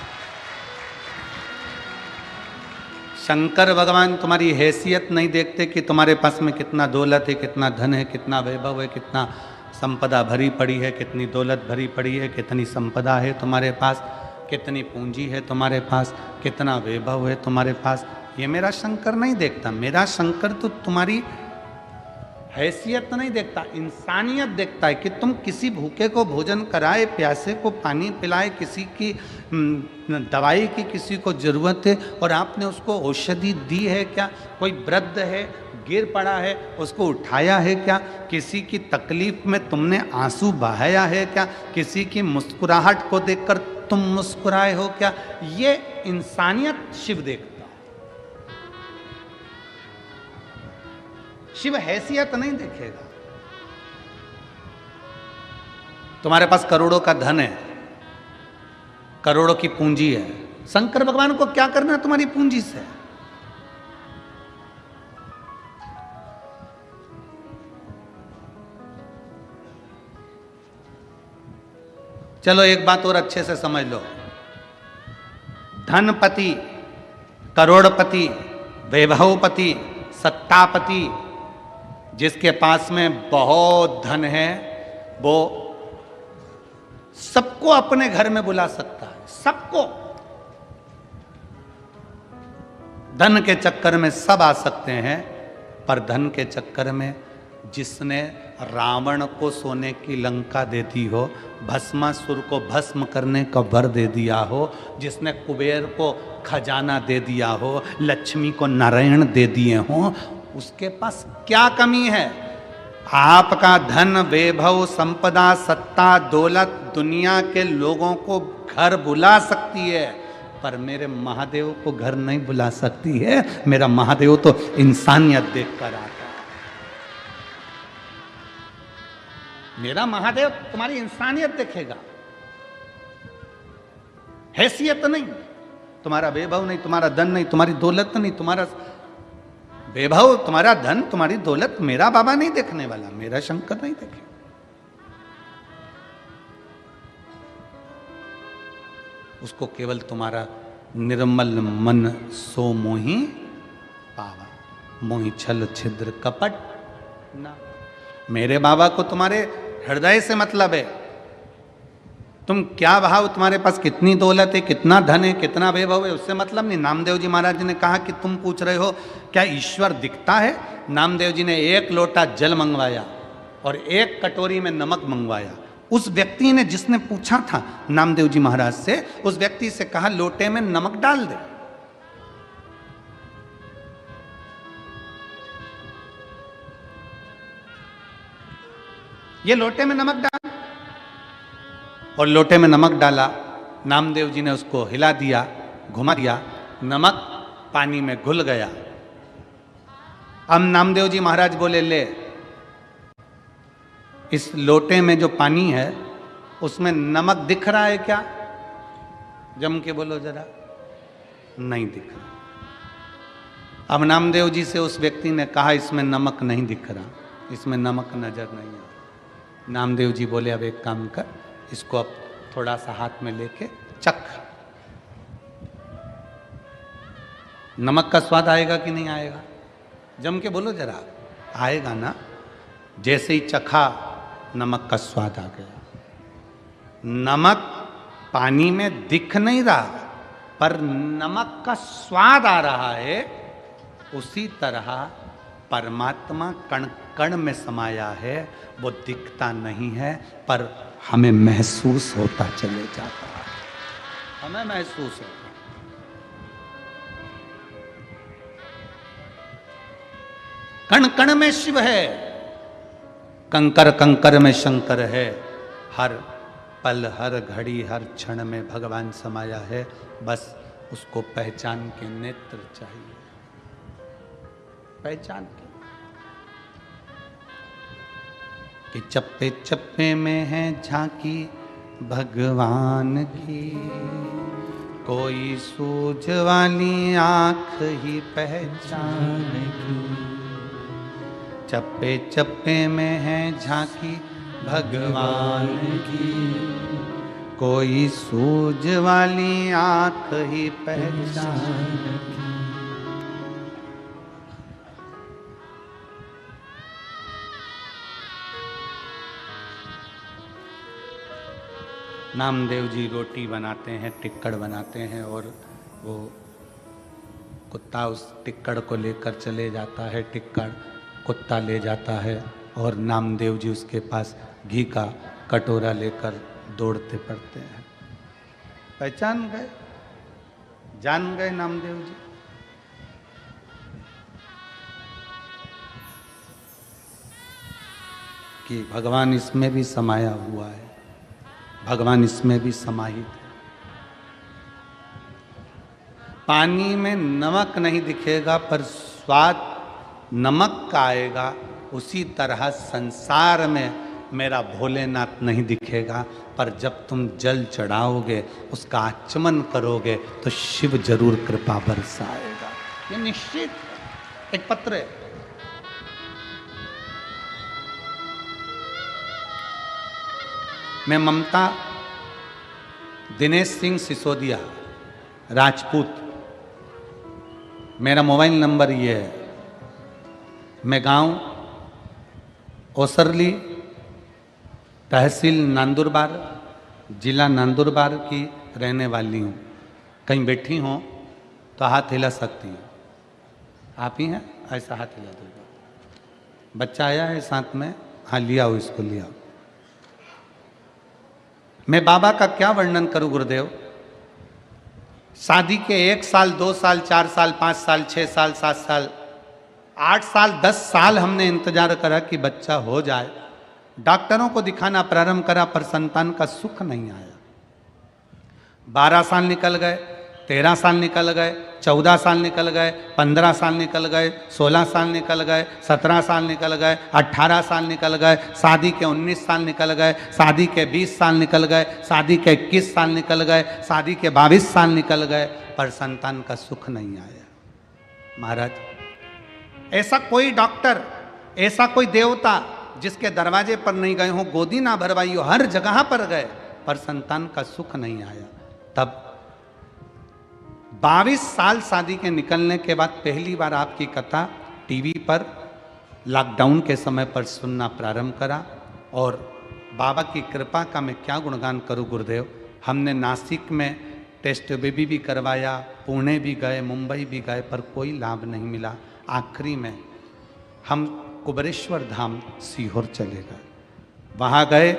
शंकर भगवान तुम्हारी हैसियत नहीं देखते कि तुम्हारे पास में कितना दौलत है, कितना धन है, कितना वैभव है, कितना संपदा भरी पड़ी है, कितनी दौलत भरी पड़ी है, कितनी संपदा है तुम्हारे पास, कितनी पूंजी है तुम्हारे पास, कितना वैभव है तुम्हारे पास। ये मेरा शंकर नहीं देखता। मेरा शंकर तो तुम्हारी हैसियत नहीं देखता, इंसानियत देखता है कि तुम किसी भूखे को भोजन कराए, प्यासे को पानी पिलाए, किसी की दवाई की किसी को ज़रूरत है और आपने उसको औषधि दी है क्या? कोई वृद्ध है, गिर पड़ा है, उसको उठाया है क्या? किसी की तकलीफ में तुमने आंसू बहाया है क्या? किसी की मुस्कुराहट को देखकर तुम मुस्कुराए हो क्या? ये इंसानियत शिव देखता। शिव हैसियत नहीं देखेगा। तुम्हारे पास करोड़ों का धन है, करोड़ों की पूंजी है, शंकर भगवान को क्या करना है तुम्हारी पूंजी से? चलो एक बात और अच्छे से समझ लो। धनपति, करोड़पति, वैभवपति, सत्तापति, जिसके पास में बहुत धन है, वो सबको अपने घर में बुला सकता है, सबको। धन के चक्कर में सब आ सकते हैं, पर धन के चक्कर में जिसने रावण को सोने की लंका दे दी हो, भस्मासुर को भस्म करने का वर दे दिया हो, जिसने कुबेर को खजाना दे दिया हो, लक्ष्मी को नारायण दे दिए हो, उसके पास क्या कमी है? आपका धन, वैभव, संपदा, सत्ता, दौलत दुनिया के लोगों को घर बुला सकती है, पर मेरे महादेव को घर नहीं बुला सकती है। मेरा महादेव तो इंसानियत देख कर आता है। मेरा महादेव तुम्हारी इंसानियत देखेगा, हैसियत नहीं। तुम्हारा वैभव नहीं, तुम्हारा धन नहीं, तुम्हारी दौलत नहीं। तुम्हारा वैभव, तुम्हारा धन, तुम्हारी दौलत मेरा बाबा नहीं देखने वाला, मेरा शंकर नहीं देखे। उसको केवल तुम्हारा निर्मल मन सो मोहि पावा, मोहि छल छिद्र कपट ना। मेरे बाबा को तुम्हारे हृदय से मतलब है। तुम क्या भाव, तुम्हारे पास कितनी दौलत है, कितना धन है, कितना वैभव है, उससे मतलब नहीं। नामदेव जी महाराज ने कहा कि तुम पूछ रहे हो क्या ईश्वर दिखता है? नामदेव जी ने एक लोटा जल मंगवाया और एक कटोरी में नमक मंगवाया। उस व्यक्ति ने, जिसने पूछा था नामदेव जी महाराज से, उस व्यक्ति से कहा लोटे में नमक डाल दे। ये लोटे में नमक डाल, और लोटे में नमक डाला। नामदेव जी ने उसको हिला दिया, घुमा दिया, नमक पानी में घुल गया। अब नामदेव जी महाराज बोले, ले इस लोटे में जो पानी है उसमें नमक दिख रहा है क्या? जम के बोलो जरा। नहीं दिख रहा। अब नामदेव जी से उस व्यक्ति ने कहा इसमें नमक नहीं दिख रहा, इसमें नमक नजर नहीं आ रहा। नामदेव जी बोले अब एक काम कर, इसको अब थोड़ा सा हाथ में लेके चख, नमक का स्वाद आएगा कि नहीं आएगा? जम के बोलो जरा। आएगा ना। जैसे ही चखा, नमक का स्वाद आ गया। नमक पानी में दिख नहीं रहा, पर नमक का स्वाद आ रहा है। उसी तरह परमात्मा कण कण में समाया है, वो दिखता नहीं है पर हमें महसूस होता चले जाता है, हमें महसूस होता। कण कण में शिव है, कंकर कंकर में शंकर है, हर पल हर घड़ी हर क्षण में भगवान समाया है। बस उसको पहचान के नेत्र चाहिए, पहचान के कि चप्पे चप्पे में है झांकी भगवान की, कोई सूझ वाली आंख ही पहचान की। चप्पे चप्पे में है झांकी भगवान की, कोई सूझ वाली आंख ही पहचान की। नामदेव जी रोटी बनाते हैं, टिक्कड़ बनाते हैं, और वो कुत्ता उस टिक्कड़ को लेकर चले जाता है, टिक्कड़ कुत्ता ले जाता है, और नामदेव जी उसके पास घी का कटोरा लेकर दौड़ते पड़ते हैं। पहचान गए, जान गए नामदेव जी। कि भगवान इसमें भी समाया हुआ है, भगवान इसमें भी समाहित है। पानी में नमक नहीं दिखेगा पर स्वाद नमक का आएगा। उसी तरह संसार में मेरा भोलेनाथ नहीं दिखेगा, पर जब तुम जल चढ़ाओगे, उसका आचमन करोगे, तो शिव जरूर कृपा बरसाएगा। ये निश्चित है। एक पत्र है, मैं ममता दिनेश सिंह सिसोदिया राजपूत, मेरा मोबाइल नंबर ये है। मैं गांव ओसरली, तहसील नंदुरबार, जिला नंदुरबार की रहने वाली हूँ। कहीं बैठी हो तो हाथ हिला सकती हैं। आप ही हैं? ऐसा हाथ हिला दो। बच्चा आया है साथ में? हाँ, लिया हो, इसको लिया। मैं बाबा का क्या वर्णन करूं गुरुदेव। शादी के 1 साल, 2 साल, 4 साल, 5 साल, 6 साल, 7 साल, 8 साल, 10 साल हमने इंतजार करा कि बच्चा हो जाए। डॉक्टरों को दिखाना प्रारंभ करा पर संतान का सुख नहीं आया। 12 साल निकल गए, 13 साल निकल गए, 14 साल निकल गए, 15 साल निकल गए, 16 साल निकल गए, 17 साल निकल गए, 18 साल निकल गए, शादी के 19 साल निकल गए, शादी के 20 साल निकल गए, शादी के 21 साल निकल गए, शादी के 22 साल निकल गए, पर संतान का सुख नहीं आया। महाराज, ऐसा कोई डॉक्टर, ऐसा कोई देवता जिसके दरवाजे पर नहीं गए हो, गोदी ना भरवाई हो, हर जगह पर गए, पर संतान का सुख नहीं आया। तब 22 साल शादी के निकलने के बाद पहली बार आपकी कथा टीवी पर लॉकडाउन के समय पर सुनना प्रारंभ करा। और बाबा की कृपा का मैं क्या गुणगान करूं गुरुदेव। हमने नासिक में टेस्ट बेबी भी करवाया, पुणे भी गए, मुंबई भी गए, पर कोई लाभ नहीं मिला। आखिरी में हम कुबरेश्वर धाम सीहोर चले गए। वहाँ गए,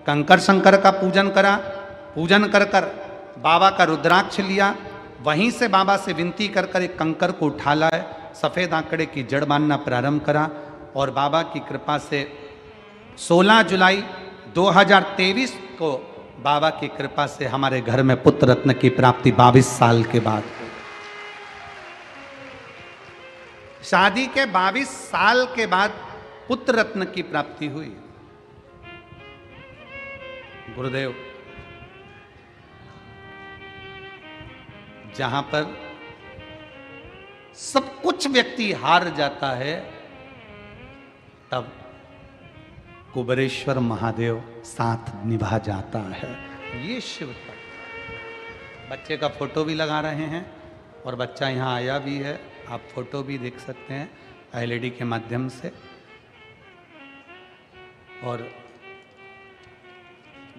कंकर शंकर का पूजन करा, पूजन कर कर बाबा का रुद्राक्ष लिया। वहीं से बाबा से विनती कर कर एक कंकर को उठा लाए, सफ़ेद आंकड़े की जड़ बांधना प्रारंभ करा, और बाबा की कृपा से 16 जुलाई 2023 को बाबा की कृपा से हमारे घर में पुत्र रत्न की प्राप्ति 22 साल के बाद। शादी के 22 साल के बाद पुत्र रत्न की प्राप्ति हुई। गुरुदेव, जहां पर सब कुछ व्यक्ति हार जाता है, तब कुबरेश्वर महादेव साथ निभा जाता है। ये शिव तत्व। बच्चे का फोटो भी लगा रहे हैं, और बच्चा यहाँ आया भी है, आप फोटो भी देख सकते हैं एलईडी के माध्यम से। और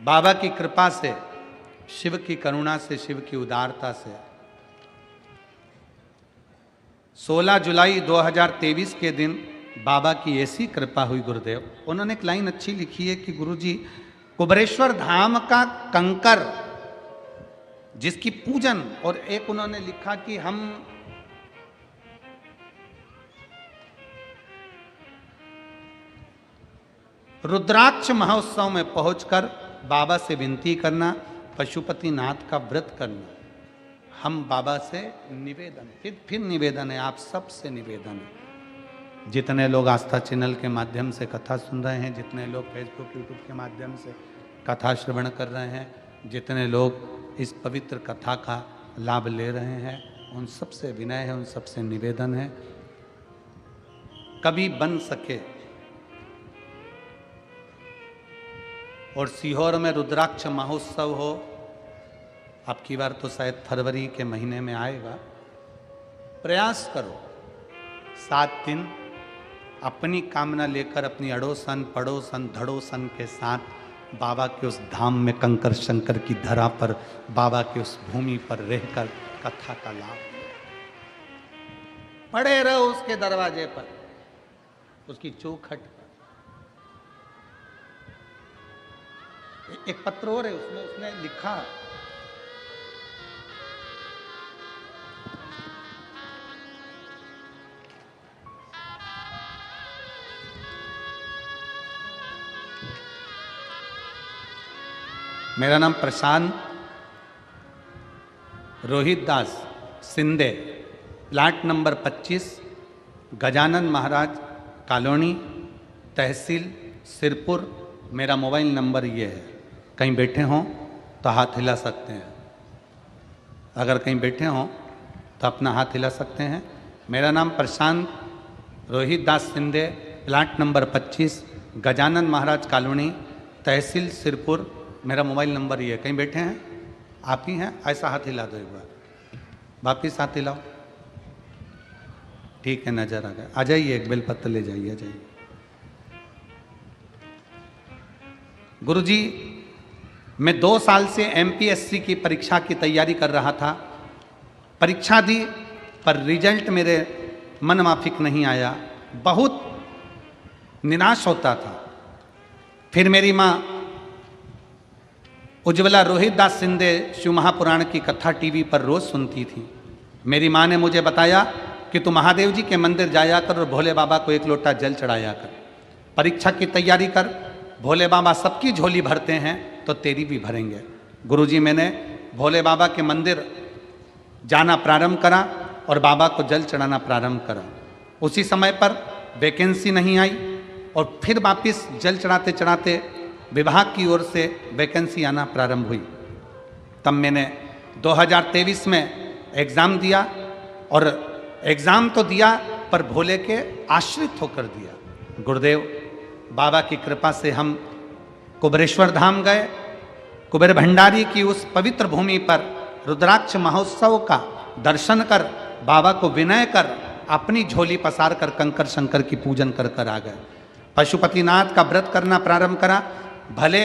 बाबा की कृपा से, शिव की करुणा से, शिव की उदारता से 16 जुलाई 2023 के दिन बाबा की ऐसी कृपा हुई गुरुदेव। उन्होंने एक लाइन अच्छी लिखी है कि गुरुजी, कुबरेश्वर धाम का कंकर जिसकी पूजन, और एक उन्होंने लिखा कि हम रुद्राक्ष महोत्सव में पहुंचकर बाबा से विनती करना, पशुपतिनाथ का व्रत करना। हम बाबा से निवेदन, फिर निवेदन है, आप सबसे निवेदन है, जितने लोग आस्था चैनल के माध्यम से कथा सुन रहे हैं, जितने लोग फेसबुक यूट्यूब के माध्यम से कथा श्रवण कर रहे हैं, जितने लोग इस पवित्र कथा का लाभ ले रहे हैं, उन सबसे विनय है, उन सबसे निवेदन है, कभी बन सके और सीहोर में रुद्राक्ष महोत्सव हो, अब की बार तो शायद फरवरी के महीने में आएगा, प्रयास करो 7 दिन अपनी कामना लेकर अपनी अड़ोसन पड़ोसन धड़ोसन के साथ बाबा के उस धाम में, कंकर शंकर की धरा पर, बाबा के उस भूमि पर रहकर कथा का लाभ पड़े रहो उसके दरवाजे पर, उसकी चौखट पर। एक पत्र और है, उसमें उसने लिखा, मेरा नाम प्रशांत रोहित दास Shinde, plot number 25, Gajanan Maharaj colony, तहसील सिरपुर। मेरा मोबाइल नंबर ये है, कहीं बैठे हों तो हाथ हिला सकते हैं, अगर कहीं बैठे हों तो अपना हाथ हिला सकते हैं। मेरा नाम प्रशांत रोहित दास Shinde, plot number 25, Gajanan Maharaj colony, तहसील सिरपुर। मेरा मोबाइल नंबर ये है, कहीं बैठे हैं, आप ही हैं, ऐसा हाथ हिला दो एक बार, वापिस हाथ हिलाओ, ठीक है, नजर आ गया। आ जाइए, एक बेलपत्र ले जाइए, आ जाइए। गुरुजी, मैं 2 साल से MPSC की परीक्षा की तैयारी कर रहा था, परीक्षा दी पर रिजल्ट मेरे मन माफिक नहीं आया, बहुत निराश होता था। फिर मेरी माँ उज्ज्वला रोहित दास सिंधे शिव महापुराण की कथा टीवी पर रोज सुनती थी। मेरी माँ ने मुझे बताया कि तू महादेव जी के मंदिर जाया कर और भोले बाबा को 1 लोटा जल चढ़ाया कर, परीक्षा की तैयारी कर, भोले बाबा सबकी झोली भरते हैं तो तेरी भी भरेंगे। गुरुजी, मैंने भोले बाबा के मंदिर जाना प्रारंभ करा और बाबा को जल चढ़ाना प्रारंभ करा। उसी समय पर वैकेंसी नहीं आई और फिर वापिस जल चढ़ाते चढ़ाते विभाग की ओर से वैकेंसी आना प्रारंभ हुई। तब मैंने 2023 में एग्ज़ाम दिया और एग्ज़ाम तो दिया पर भोले के आश्रित होकर दिया। गुरुदेव बाबा की कृपा से हम कुबरेश्वर धाम गए, कुबेर भंडारी की उस पवित्र भूमि पर रुद्राक्ष महोत्सव का दर्शन कर, बाबा को विनय कर, अपनी झोली पसार कर कंकर शंकर की पूजन कर कर आ गए। पशुपतिनाथ का व्रत करना प्रारंभ करा। भले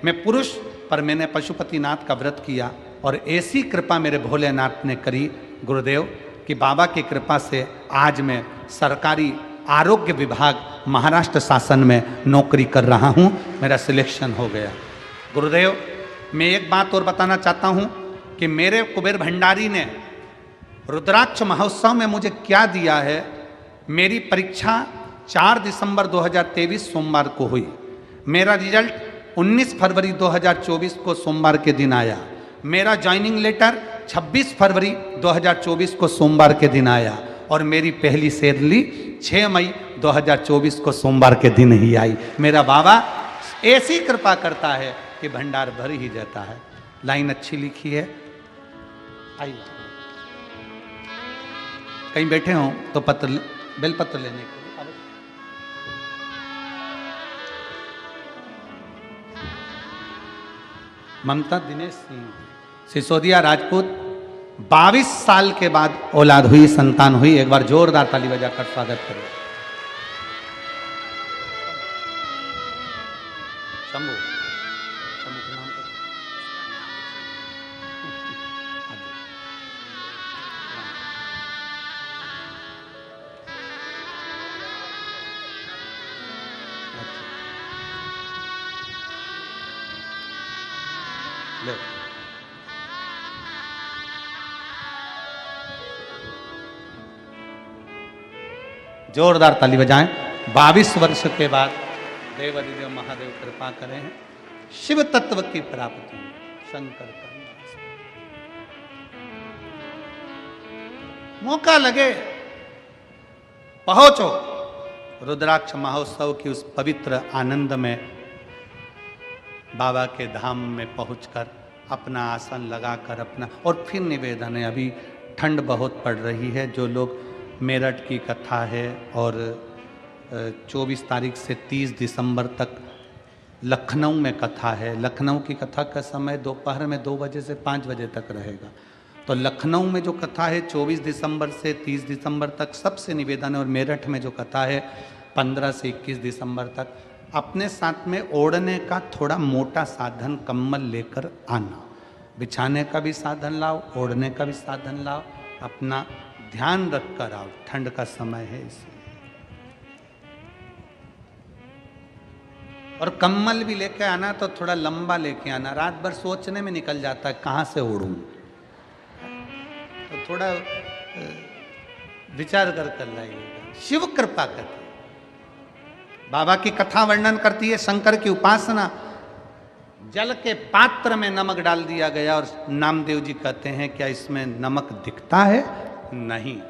मैं पुरुष, पर मैंने पशुपतिनाथ का व्रत किया और ऐसी कृपा मेरे भोलेनाथ ने करी गुरुदेव कि बाबा की कृपा से आज मैं सरकारी आरोग्य विभाग महाराष्ट्र शासन में नौकरी कर रहा हूँ, मेरा सिलेक्शन हो गया। गुरुदेव, मैं एक बात और बताना चाहता हूँ कि मेरे कुबेर भंडारी ने रुद्राक्ष महोत्सव में मुझे क्या दिया है। मेरी परीक्षा 4 दिसंबर 2023 सोमवार को हुई, मेरा रिजल्ट 19 फरवरी 2024 को सोमवार के दिन आया, मेरा ज्वाइनिंग लेटर 26 फरवरी 2024 को सोमवार के दिन आया और मेरी पहली सैलरी 6 मई 2024 को सोमवार के दिन ही आई। मेरा बाबा ऐसी कृपा करता है कि भंडार भर ही जाता है। लाइन अच्छी लिखी है, आइए कहीं बैठे हों तो पत्र, बेलपत्र लेने के लिए। ममता दिनेश सिंह सिसोदिया राजपूत, 22 साल के बाद औलाद हुई, संतान हुई। एक बार जोरदार ताली बजाकर स्वागत करें। शंभू प्रमुख नाम का ले जोरदार ताली बजाएं। 22 वर्ष के बाद देवादिदेव महादेव कृपा करें हैं, शिव तत्व की प्राप्ति शंकर का निवास। मौका लगे पहुंचो रुद्राक्ष महोत्सव की उस पवित्र आनंद में, बाबा के धाम में पहुंचकर अपना आसन लगाकर अपना, और फिर निवेदन है, अभी ठंड बहुत पड़ रही है, जो लोग मेरठ की कथा है और 24 तारीख से 30 दिसंबर तक लखनऊ में कथा है। लखनऊ की कथा का समय दोपहर में 2 बजे से 5 बजे तक रहेगा। तो लखनऊ में जो कथा है 24 दिसंबर से 30 दिसंबर तक सबसे निवेदन है, और मेरठ में जो कथा है 15 से 21 दिसंबर तक, अपने साथ में ओढ़ने का थोड़ा मोटा साधन कम्बल लेकर आना। बिछाने का भी साधन लाओ, ओढ़ने का भी साधन लाओ, अपना ध्यान रख कर आओ, ठंड का समय है इसलिए। और कम्बल भी लेके आना तो थोड़ा लंबा लेके आना, रात भर सोचने में निकल जाता है कहाँ से ओढ़ूं, तो थोड़ा विचार कर लाइएगा। शिव कृपा करती है। बाबा की कथा वर्णन करती है शंकर की उपासना। जल के पात्र में नमक डाल दिया गया और नामदेव जी कहते हैं क्या इसमें नमक दिखता है? नहीं।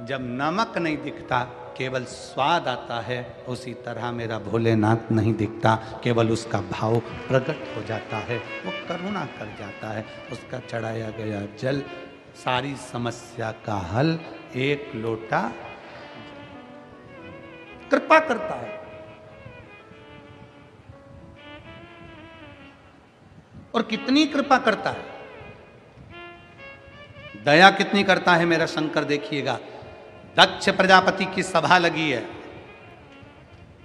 जब नमक नहीं दिखता, केवल स्वाद आता है, उसी तरह मेरा भोलेनाथ नहीं दिखता, केवल उसका भाव प्रकट हो जाता है, वो करुणा कर जाता है। उसका चढ़ाया गया जल सारी समस्या का हल, एक लोटा कृपा करता है। और कितनी कृपा करता है, दया कितनी करता है मेरा शंकर, देखिएगा। दक्ष प्रजापति की सभा लगी है,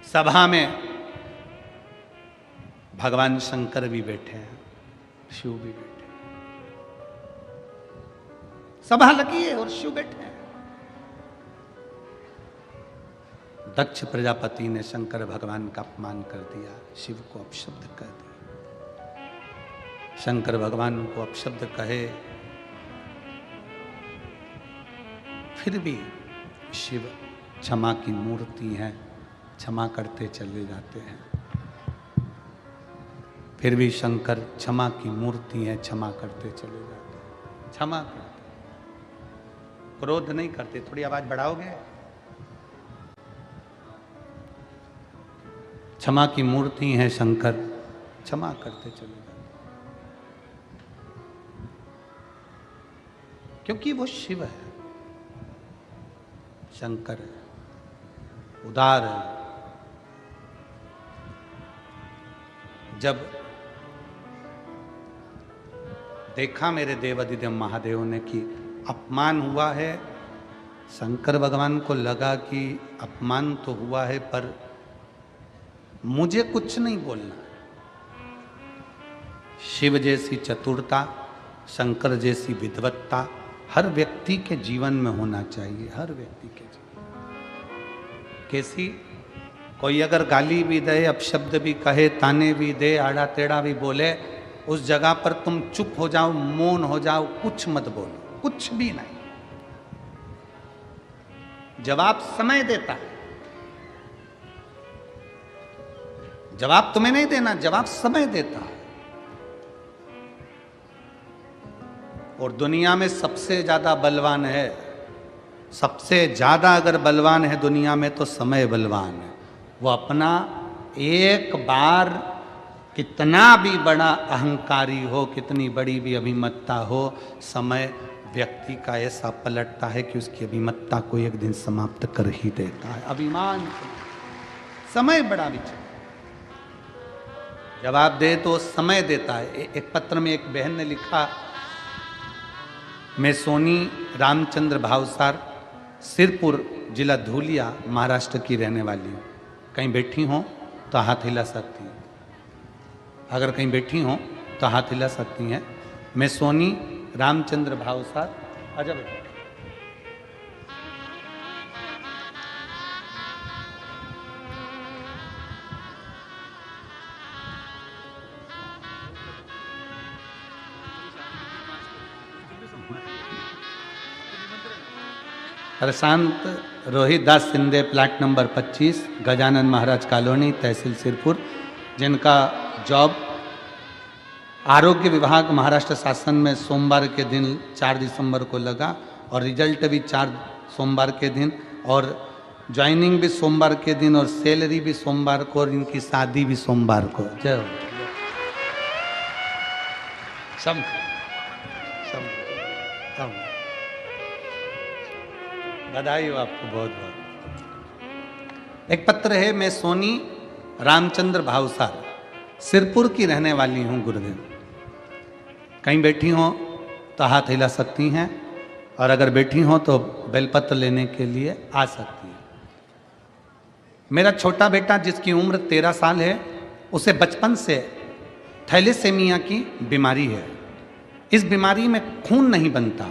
सभा में भगवान शंकर भी बैठे हैं, शिव भी बैठे हैं, सभा लगी है और शिव बैठे हैं। दक्ष प्रजापति ने शंकर भगवान का अपमान कर दिया, शिव को अपशब्द कर दिया। शंकर भगवान को अपशब्द कहे, फिर भी शिव क्षमा की मूर्ति हैं, क्षमा करते चले जाते हैं। फिर भी शंकर क्षमा की मूर्ति हैं, क्षमा करते चले जाते हैं, क्षमा करते, क्रोध नहीं करते। थोड़ी आवाज बढ़ाओगे? क्षमा की मूर्ति हैं शंकर, क्षमा करते चले जाते हैं, क्योंकि वो शिव है, शंकर है, उदार है। जब देखा मेरे देवादिदेव महादेव ने कि अपमान हुआ है, शंकर भगवान को लगा कि अपमान तो हुआ है पर मुझे कुछ नहीं बोलना। शिव जैसी चतुरता, शंकर जैसी विद्वत्ता हर व्यक्ति के जीवन में होना चाहिए, हर व्यक्ति के जीवन। कैसी? कोई अगर गाली भी दे, अपशब्द भी कहे, ताने भी दे, आड़ा टेढ़ा भी बोले, उस जगह पर तुम चुप हो जाओ, मौन हो जाओ, कुछ मत बोलो, कुछ भी नहीं। जवाब समय देता है, जवाब तुम्हें नहीं देना, जवाब समय देता है। और दुनिया में सबसे ज्यादा बलवान है, सबसे ज्यादा अगर बलवान है दुनिया में तो समय बलवान है। वो अपना एक बार कितना भी बड़ा अहंकारी हो, कितनी बड़ी भी अभिमत्ता हो, समय व्यक्ति का ऐसा पलटता है कि उसकी अभिमत्ता को एक दिन समाप्त कर ही देता है। अभिमान समय बड़ा विचार, जवाब दे तो समय देता है। एक पत्र में एक बहन ने लिखा, मैं सोनी रामचंद्र भावसार, सिरपुर जिला धूलिया, महाराष्ट्र की रहने वाली हूँ। कहीं बैठी हो तो हाथ हिला सकती हूँ। अगर कहीं बैठी हों तो हाथ हिला सकती हैं। मैं सोनी रामचंद्र भावसार। आजा बेटा। प्रशांत रोहित दास Shinde, plot number 25, Gajanan Maharaj colony, तहसील सिरपुर, जिनका जॉब आरोग्य विभाग महाराष्ट्र शासन में सोमवार के दिन 4 दिसंबर को लगा और रिजल्ट भी 4 सोमवार के दिन और ज्वाइनिंग भी सोमवार के दिन और सैलरी भी सोमवार को और इनकी शादी भी सोमवार को। जय हो। सम सम सम बधाई हो आपको बहुत बहुत। एक पत्र है, मैं सोनी रामचंद्र भावसार, सिरपुर की रहने वाली हूँ गुरुदेव। कहीं बैठी हो तो हाथ हिला सकती हैं और अगर बैठी हो तो बेलपत्र लेने के लिए आ सकती हैं। मेरा छोटा बेटा जिसकी उम्र 13 साल है, उसे बचपन से थैलेसेमिया की बीमारी है। इस बीमारी में खून नहीं बनता।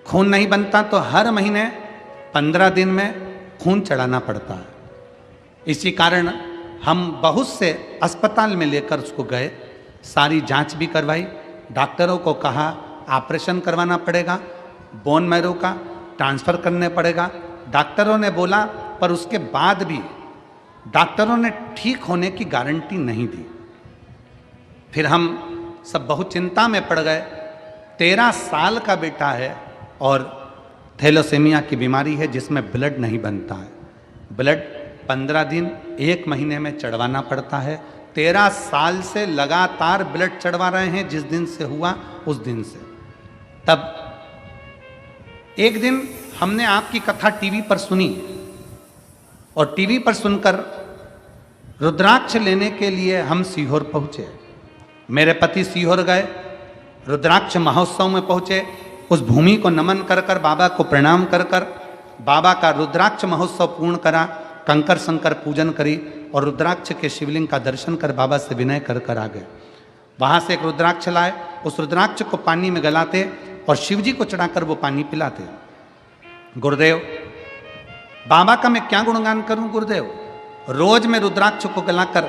खून नहीं बनता तो हर महीने 15 दिन में खून चढ़ाना पड़ता है। इसी कारण हम बहुत से अस्पताल में लेकर उसको गए, सारी जांच भी करवाई, डॉक्टरों को कहा ऑपरेशन करवाना पड़ेगा, बोन मैरो का ट्रांसफ़र करने पड़ेगा। डॉक्टरों ने बोला, पर उसके बाद भी डॉक्टरों ने ठीक होने की गारंटी नहीं दी। फिर हम सब बहुत चिंता में पड़ गए। 13 साल का बेटा है और थैलेसेमिया की बीमारी है जिसमें ब्लड नहीं बनता है। ब्लड 15 दिन 1 महीने में चढ़वाना पड़ता है। 13 साल से लगातार ब्लड चढ़वा रहे हैं, जिस दिन से हुआ उस दिन से। तब एक दिन हमने आपकी कथा टीवी पर सुनी और टीवी पर सुनकर रुद्राक्ष लेने के लिए हम सीहोर पहुंचे। मेरे पति सीहोर गए, रुद्राक्ष महोत्सव में पहुंचे। उस भूमि को नमन कर कर, बाबा को प्रणाम कर कर, बाबा का रुद्राक्ष महोत्सव पूर्ण करा, कंकर शंकर पूजन करी और रुद्राक्ष के शिवलिंग का दर्शन कर बाबा से विनय कर कर आ गए। वहाँ से एक रुद्राक्ष लाए, उस रुद्राक्ष को पानी में गलाते और शिव जी को चढ़ाकर वो पानी पिलाते। गुरुदेव, बाबा का मैं क्या गुणगान करूं गुरुदेव। रोज मैं रुद्राक्ष को गलाकर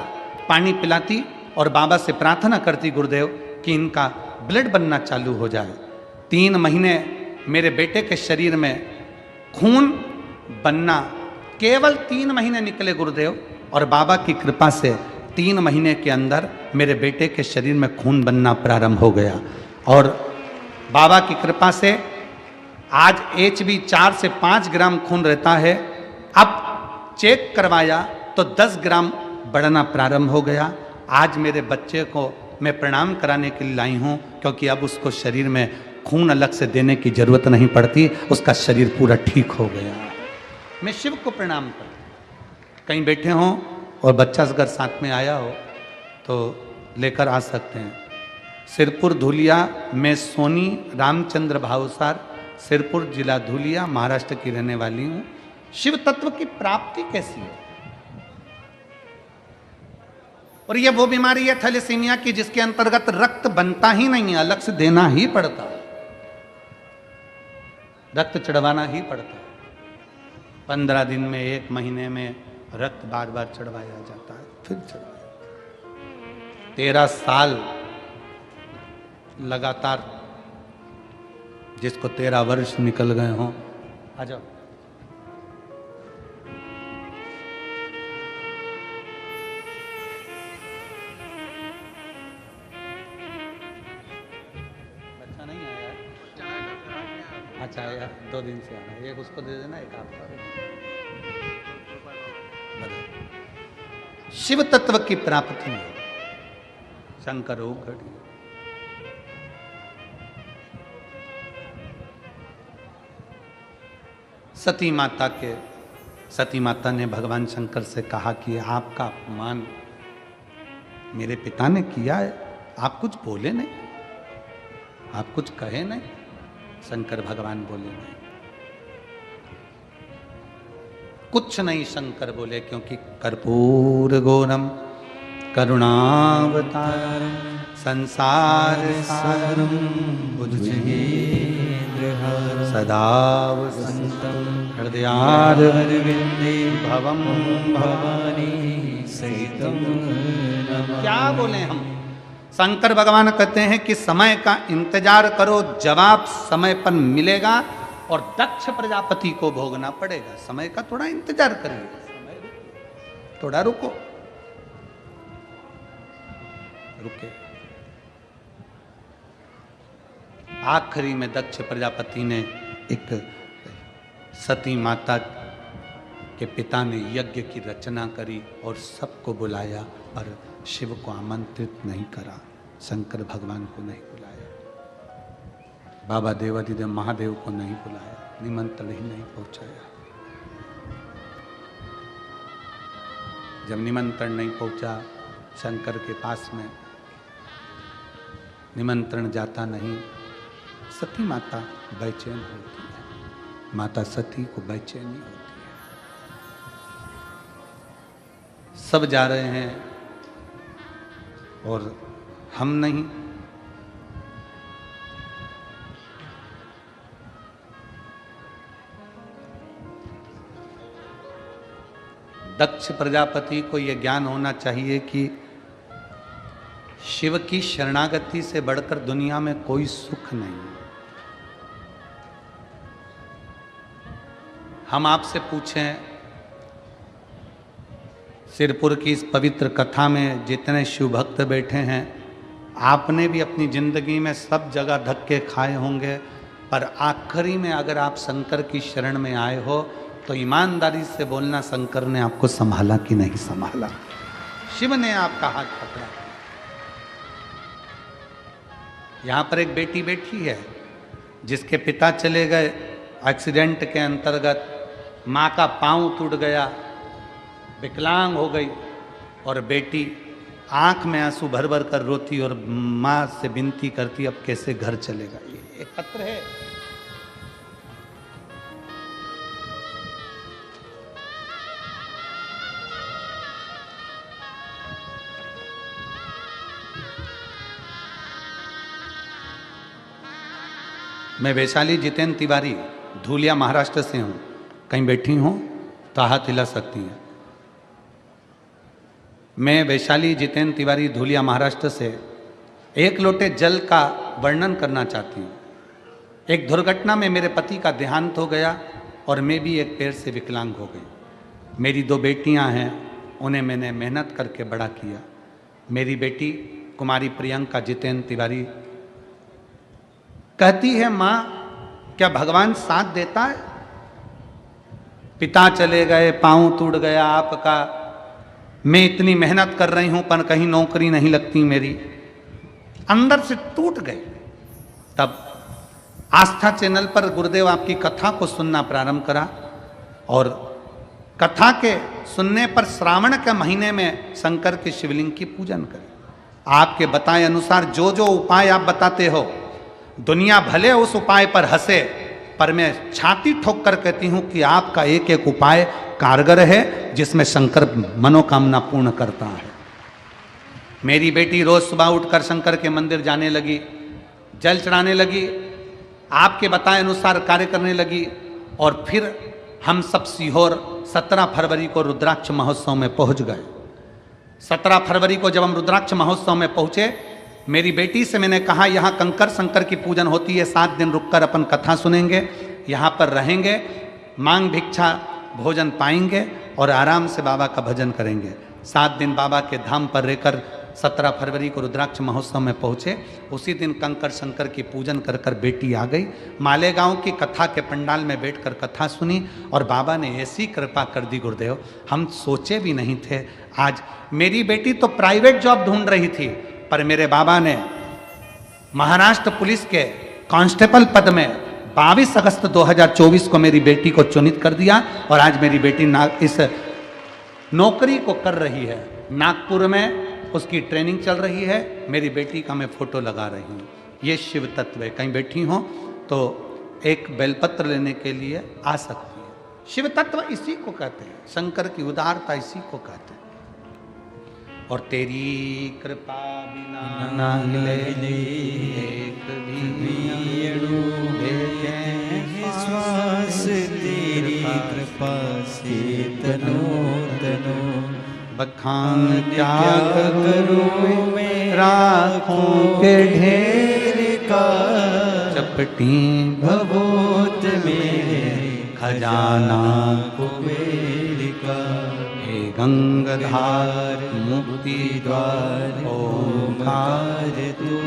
पानी पिलाती और बाबा से प्रार्थना करती गुरुदेव कि इनका ब्लड बनना चालू हो जाए। 3 महीने मेरे बेटे के शरीर में खून बनना, केवल 3 महीने निकले गुरुदेव, और बाबा की कृपा से 3 महीने के अंदर मेरे बेटे के शरीर में खून बनना प्रारंभ हो गया। और बाबा की कृपा से आज HB 4 से 5 ग्राम खून रहता है। अब चेक करवाया तो 10 ग्राम बढ़ना प्रारंभ हो गया। आज मेरे बच्चे को मैं प्रणाम कराने के लिए लाई हूँ, क्योंकि अब उसको शरीर में खून अलग से देने की जरूरत नहीं पड़ती, उसका शरीर पूरा ठीक हो गया। मैं शिव को प्रणाम करता। कहीं बैठे हों और बच्चा अगर साथ में आया हो तो लेकर आ सकते हैं। सिरपुर धुलिया, मैं सोनी रामचंद्र भावसार, सिरपुर जिला धुलिया, महाराष्ट्र की रहने वाली हूँ। शिव तत्व की प्राप्ति कैसी है? और ये वो बीमारी है थैलेसीमिया की जिसके अंतर्गत रक्त बनता ही नहीं है, अलग से देना ही पड़ता है, रक्त चढ़वाना ही पड़ता है। 15 दिन में, 1 महीने में रक्त बार बार चढ़वाया जाता है, फिर चढ़वाया। 13 साल लगातार, जिसको 13 वर्ष निकल गए हों। आ जाओ। बच्चा नहीं आया है? अच्छा यार, 2 दिन से आना है। एक उसको दे देना, एक आपका। शिव तत्व की प्राप्ति में शंकर हो घड़ी। सती माता ने भगवान शंकर से कहा कि आपका अपमान मेरे पिता ने किया है, आप कुछ बोले नहीं, आप कुछ कहे नहीं। शंकर भगवान बोले नहीं, कुछ नहीं शंकर बोले, क्योंकि कर्पूर गौरम करुणावतारम संसार सारम भुजगेन्द्रहारं सदा वसन्तं हृदयारविंदे भवं भवानी सहितं नमामि। क्या बोले हम? शंकर भगवान कहते हैं कि समय का इंतजार करो, जवाब समय पर मिलेगा और दक्ष प्रजापति को भोगना पड़ेगा। समय का थोड़ा इंतजार करिए, थोड़ा रुको, रुके। आखिरी में दक्ष प्रजापति ने एक सती माता के पिता ने यज्ञ की रचना करी और सबको बुलाया, पर शिव को आमंत्रित नहीं करा, शंकर भगवान को नहीं बुलाया, बाबा देवादिदेव महादेव को नहीं बुलाया, निमंत्रण ही नहीं पहुंचाया। जब निमंत्रण नहीं पहुंचा शंकर के पास में, निमंत्रण जाता नहीं, सती माता बेचैन होती है, माता सती को बेचैनी होती है। सब जा रहे हैं और हम नहीं। दक्ष प्रजापति को यह ज्ञान होना चाहिए कि शिव की शरणागति से बढ़कर दुनिया में कोई सुख नहीं। हम आपसे पूछें, सिरपुर की इस पवित्र कथा में जितने शिव भक्त बैठे हैं, आपने भी अपनी जिंदगी में सब जगह धक्के खाए होंगे, पर आखिरी में अगर आप शंकर की शरण में आए हो तो ईमानदारी से बोलना, शंकर ने आपको संभाला कि नहीं संभाला? शिव ने आपका हाथ पकड़ा। यहां पर एक बेटी बैठी है जिसके पिता चले गए एक्सीडेंट के अंतर्गत, माँ का पांव टूट गया, विकलांग हो गई, और बेटी आंख में आंसू भर भर कर रोती और माँ से विनती करती, अब कैसे घर चलेगा। ये एक पत्र है। मैं वैशाली जितेंद्र तिवारी धूलिया महाराष्ट्र से हूँ। कहीं बैठी हूँ तो हाथ हिला सकती हैं। मैं वैशाली जितेंद्र तिवारी धूलिया महाराष्ट्र से एक लोटे जल का वर्णन करना चाहती हूँ। एक दुर्घटना में मेरे पति का देहांत हो गया और मैं भी एक पैर से विकलांग हो गई। मेरी दो बेटियाँ हैं, उन्हें मैंने मेहनत करके बड़ा किया। मेरी बेटी कुमारी प्रियंका जितेंद्र तिवारी कहती है, माँ क्या भगवान साथ देता है? पिता चले गए, पांव टूट गया आपका, मैं इतनी मेहनत कर रही हूं पर कहीं नौकरी नहीं लगती मेरी, अंदर से टूट गए। तब आस्था चैनल पर गुरुदेव आपकी कथा को सुनना प्रारंभ करा और कथा के सुनने पर श्रावण के महीने में शंकर के शिवलिंग की पूजन करें। आपके बताए अनुसार जो जो उपाय आप बताते हो, दुनिया भले उस उपाय पर हंसे, पर मैं छाती ठोक कर कहती हूं कि आपका एक एक उपाय कारगर है जिसमें शंकर मनोकामना पूर्ण करता है। मेरी बेटी रोज सुबह उठकर शंकर के मंदिर जाने लगी, जल चढ़ाने लगी, आपके बताए अनुसार कार्य करने लगी। और फिर हम सब सीहोर 17 फरवरी को रुद्राक्ष महोत्सव में पहुंच गए। 17 फरवरी को जब हम रुद्राक्ष महोत्सव में पहुंचे, मेरी बेटी से मैंने कहा यहाँ कंकर शंकर की पूजन होती है, 7 दिन रुककर अपन कथा सुनेंगे, यहाँ पर रहेंगे, मांग भिक्षा भोजन पाएंगे और आराम से बाबा का भजन करेंगे। 7 दिन बाबा के धाम पर रहकर 17 फरवरी को रुद्राक्ष महोत्सव में पहुँचे। उसी दिन कंकर शंकर की पूजन कर कर बेटी आ गई। मालेगांव की कथा के पंडाल में बैठकर कथा सुनी और बाबा ने ऐसी कृपा कर दी गुरुदेव, हम सोचे भी नहीं थे। आज मेरी बेटी तो प्राइवेट जॉब ढूंढ रही थी, पर मेरे बाबा ने महाराष्ट्र पुलिस के कांस्टेबल पद में 22 अगस्त 2024 को मेरी बेटी को चुनित कर दिया और आज मेरी बेटी इस नौकरी को कर रही है। नागपुर में उसकी ट्रेनिंग चल रही है। मेरी बेटी का मैं फोटो लगा रही हूँ। ये शिव तत्व है। कहीं बैठी हो तो एक बेलपत्र लेने के लिए आ सकती है। शिव तत्व इसी को कहते हैं, शंकर की उदारता इसी को कहते हैं। और तेरी कृपा बिना ना हिले एक भी अणु देखें श्वास तेरी कृपा से तनो तनो बखान क्या करूं मैं राखों के ढेर का चपटी भवोत में खजाना कुबेर का हे गंगाधार मुक्ति द्वार ओमकार तू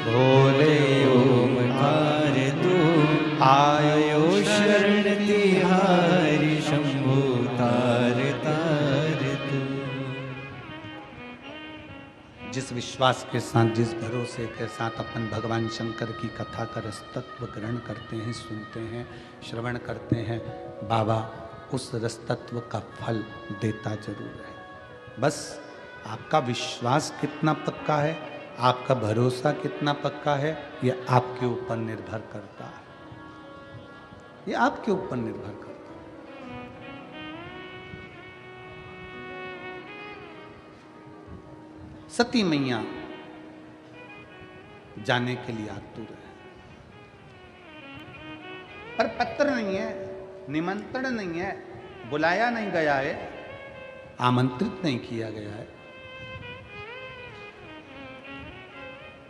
भोले ओमकार तू आयो शरण तिहारी शंभु तार तार तू। जिस विश्वास के साथ, जिस भरोसे के साथ अपन भगवान शंकर की कथा का रसतत्व ग्रहण करते हैं, सुनते हैं, श्रवण करते हैं, बाबा उस रसतत्व का फल देता जरूर है। बस आपका विश्वास कितना पक्का है, आपका भरोसा कितना पक्का है, ये आपके ऊपर निर्भर करता है। ये आपके ऊपर निर्भर करता है। सती मैया जाने के लिए आतुर है, पर पत्र नहीं है, निमंत्रण नहीं है, बुलाया नहीं गया है, आमंत्रित नहीं किया गया है।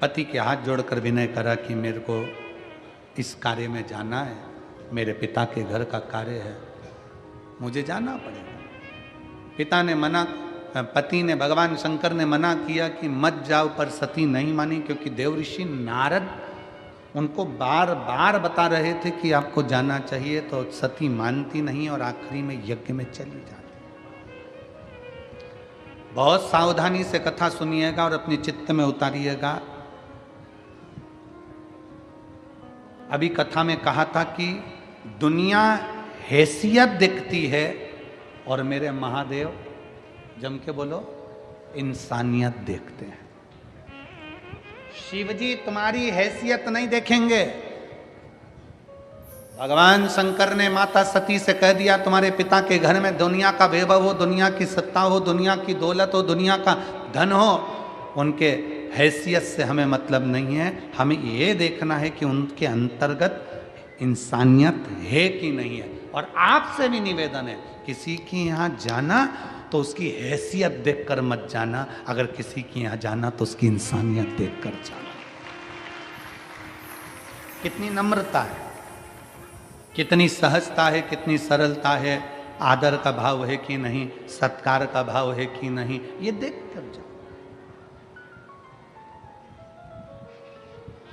पति के हाथ जोड़कर विनय करा कि मेरे को इस कार्य में जाना है, मेरे पिता के घर का कार्य है, मुझे जाना पड़ेगा। पिता ने मना, पति ने, भगवान शंकर ने मना किया कि मत जाओ, पर सती नहीं मानी, क्योंकि देवऋषि नारद उनको बार बार बता रहे थे कि आपको जाना चाहिए, तो सती मानती नहीं और आखिरी में यज्ञ में चली जाती। बहुत सावधानी से कथा सुनिएगा और अपने चित्त में उतारिएगा। अभी कथा में कहा था कि दुनिया हैसियत देखती है और मेरे महादेव, जम के बोलो, इंसानियत देखते हैं। शिव जी तुम्हारी हैसियत नहीं देखेंगे। भगवान शंकर ने माता सती से कह दिया तुम्हारे पिता के घर में दुनिया का वैभव हो, दुनिया की सत्ता हो, दुनिया की दौलत हो, दुनिया का धन हो, उनके हैसियत से हमें मतलब नहीं है। हमें ये देखना है कि उनके अंतर्गत इंसानियत है कि नहीं है। और आपसे भी निवेदन है, किसी के यहाँ जाना तो उसकी हैसियत देखकर मत जाना, अगर किसी के यहाँ जाना तो उसकी इंसानियत देखकर जाना। कितनी नम्रता है, कितनी सहजता है, कितनी सरलता है, आदर का भाव है कि नहीं, सत्कार का भाव है कि नहीं, ये देख कर जाओ।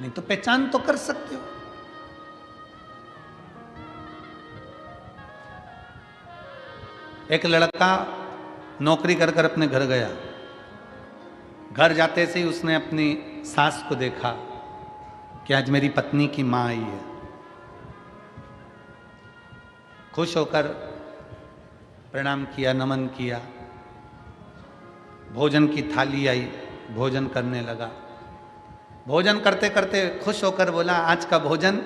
नहीं तो पहचान तो कर सकते हो। एक लड़का नौकरी कर कर अपने घर गया। घर जाते से ही उसने अपनी सास को देखा कि आज मेरी पत्नी की मां आई है। खुश होकर प्रणाम किया, नमन किया। भोजन की थाली आई, भोजन करने लगा। भोजन करते करते खुश होकर बोला, आज का भोजन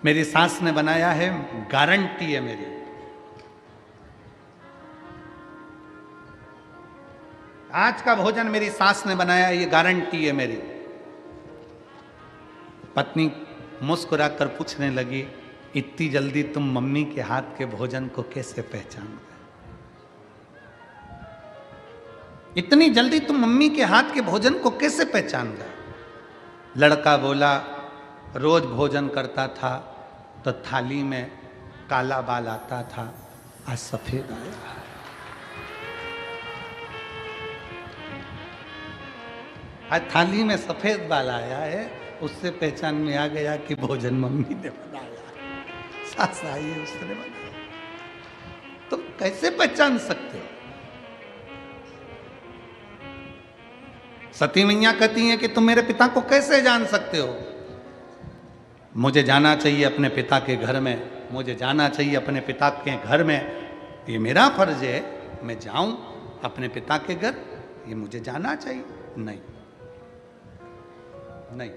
मेरी सास ने बनाया है, गारंटी है मेरी। आज का भोजन मेरी सास ने बनाया, ये गारंटी है मेरी। पत्नी मुस्कुराकर पूछने लगी, इतनी जल्दी तुम मम्मी के हाथ के भोजन को कैसे पहचान गए? इतनी जल्दी तुम मम्मी के हाथ के भोजन को कैसे पहचान गए? लड़का बोला, रोज भोजन करता था तो थाली में काला बाल आता था, आज सफेद आया। आज थाली में सफेद बाल आया है, उससे पहचान में आ गया कि भोजन मम्मी ने बनाया, सास आई है उसने बनाया। तुम कैसे पहचान सकते हो? सती मैया कहती हैं कि तुम मेरे पिता को कैसे जान सकते हो? मुझे जाना चाहिए अपने पिता के घर में, मुझे जाना चाहिए अपने पिता के घर में, ये मेरा फर्ज है, मैं जाऊं अपने पिता के घर, ये मुझे जाना चाहिए। नहीं नहीं,